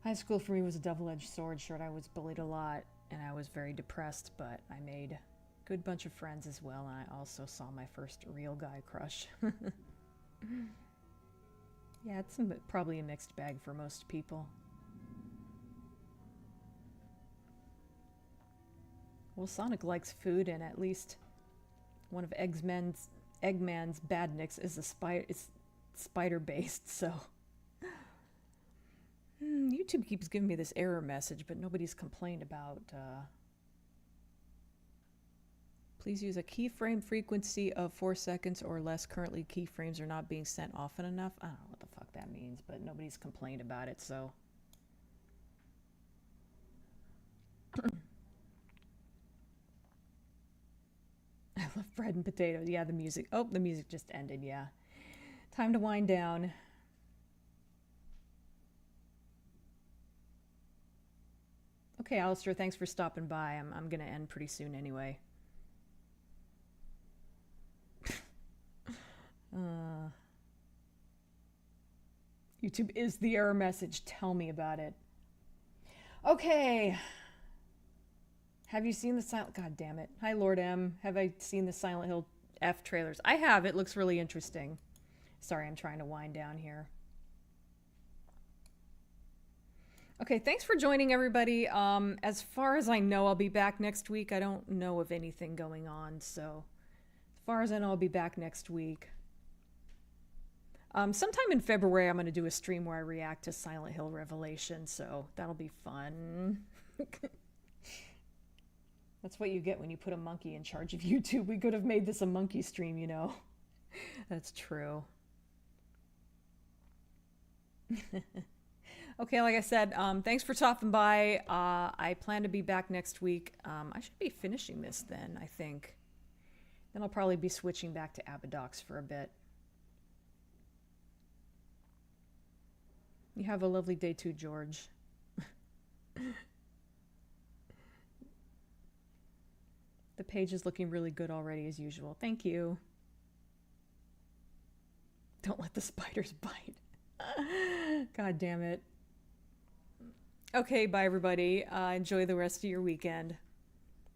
High school for me was a double-edged sword. Sure, I was bullied a lot, and I was very depressed, but I made a good bunch of friends as well, and I also saw my first real guy crush. Yeah, it's probably a mixed bag for most people. Well, Sonic likes food, and at least one of Eggman's badniks is spider-based, so... YouTube keeps giving me this error message, but nobody's complained about... Please use a keyframe frequency of 4 seconds or less. Currently, keyframes are not being sent often enough. I don't know what the fuck that means, but nobody's complained about it, so... I love bread and potatoes. Yeah, the music. Oh, the music just ended, yeah. Time to wind down. Okay, Alistair, thanks for stopping by. I'm going to end pretty soon anyway. YouTube is the error message. Tell me about it. Okay. Have you seen the Silent... God damn it. Hi, Lord M. Have I seen the Silent Hill F trailers? I have. It looks really interesting. Sorry, I'm trying to wind down here. Okay, thanks for joining, everybody. As far as I know, I'll be back next week. I don't know of anything going on, so... As far as I know, I'll be back next week. Sometime in February, I'm going to do a stream where I react to Silent Hill Revelation, so that'll be fun. That's what you get when you put a monkey in charge of YouTube. We could have made this a monkey stream, you know. That's true. Okay, like I said, thanks for stopping by. I plan to be back next week. I should be finishing this then, I think. Then I'll probably be switching back to Abadox for a bit. You have a lovely day too, George. The page is looking really good already as usual. Thank you. Don't let the spiders bite. God damn it. Okay, bye everybody. Enjoy the rest of your weekend.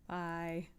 Bye.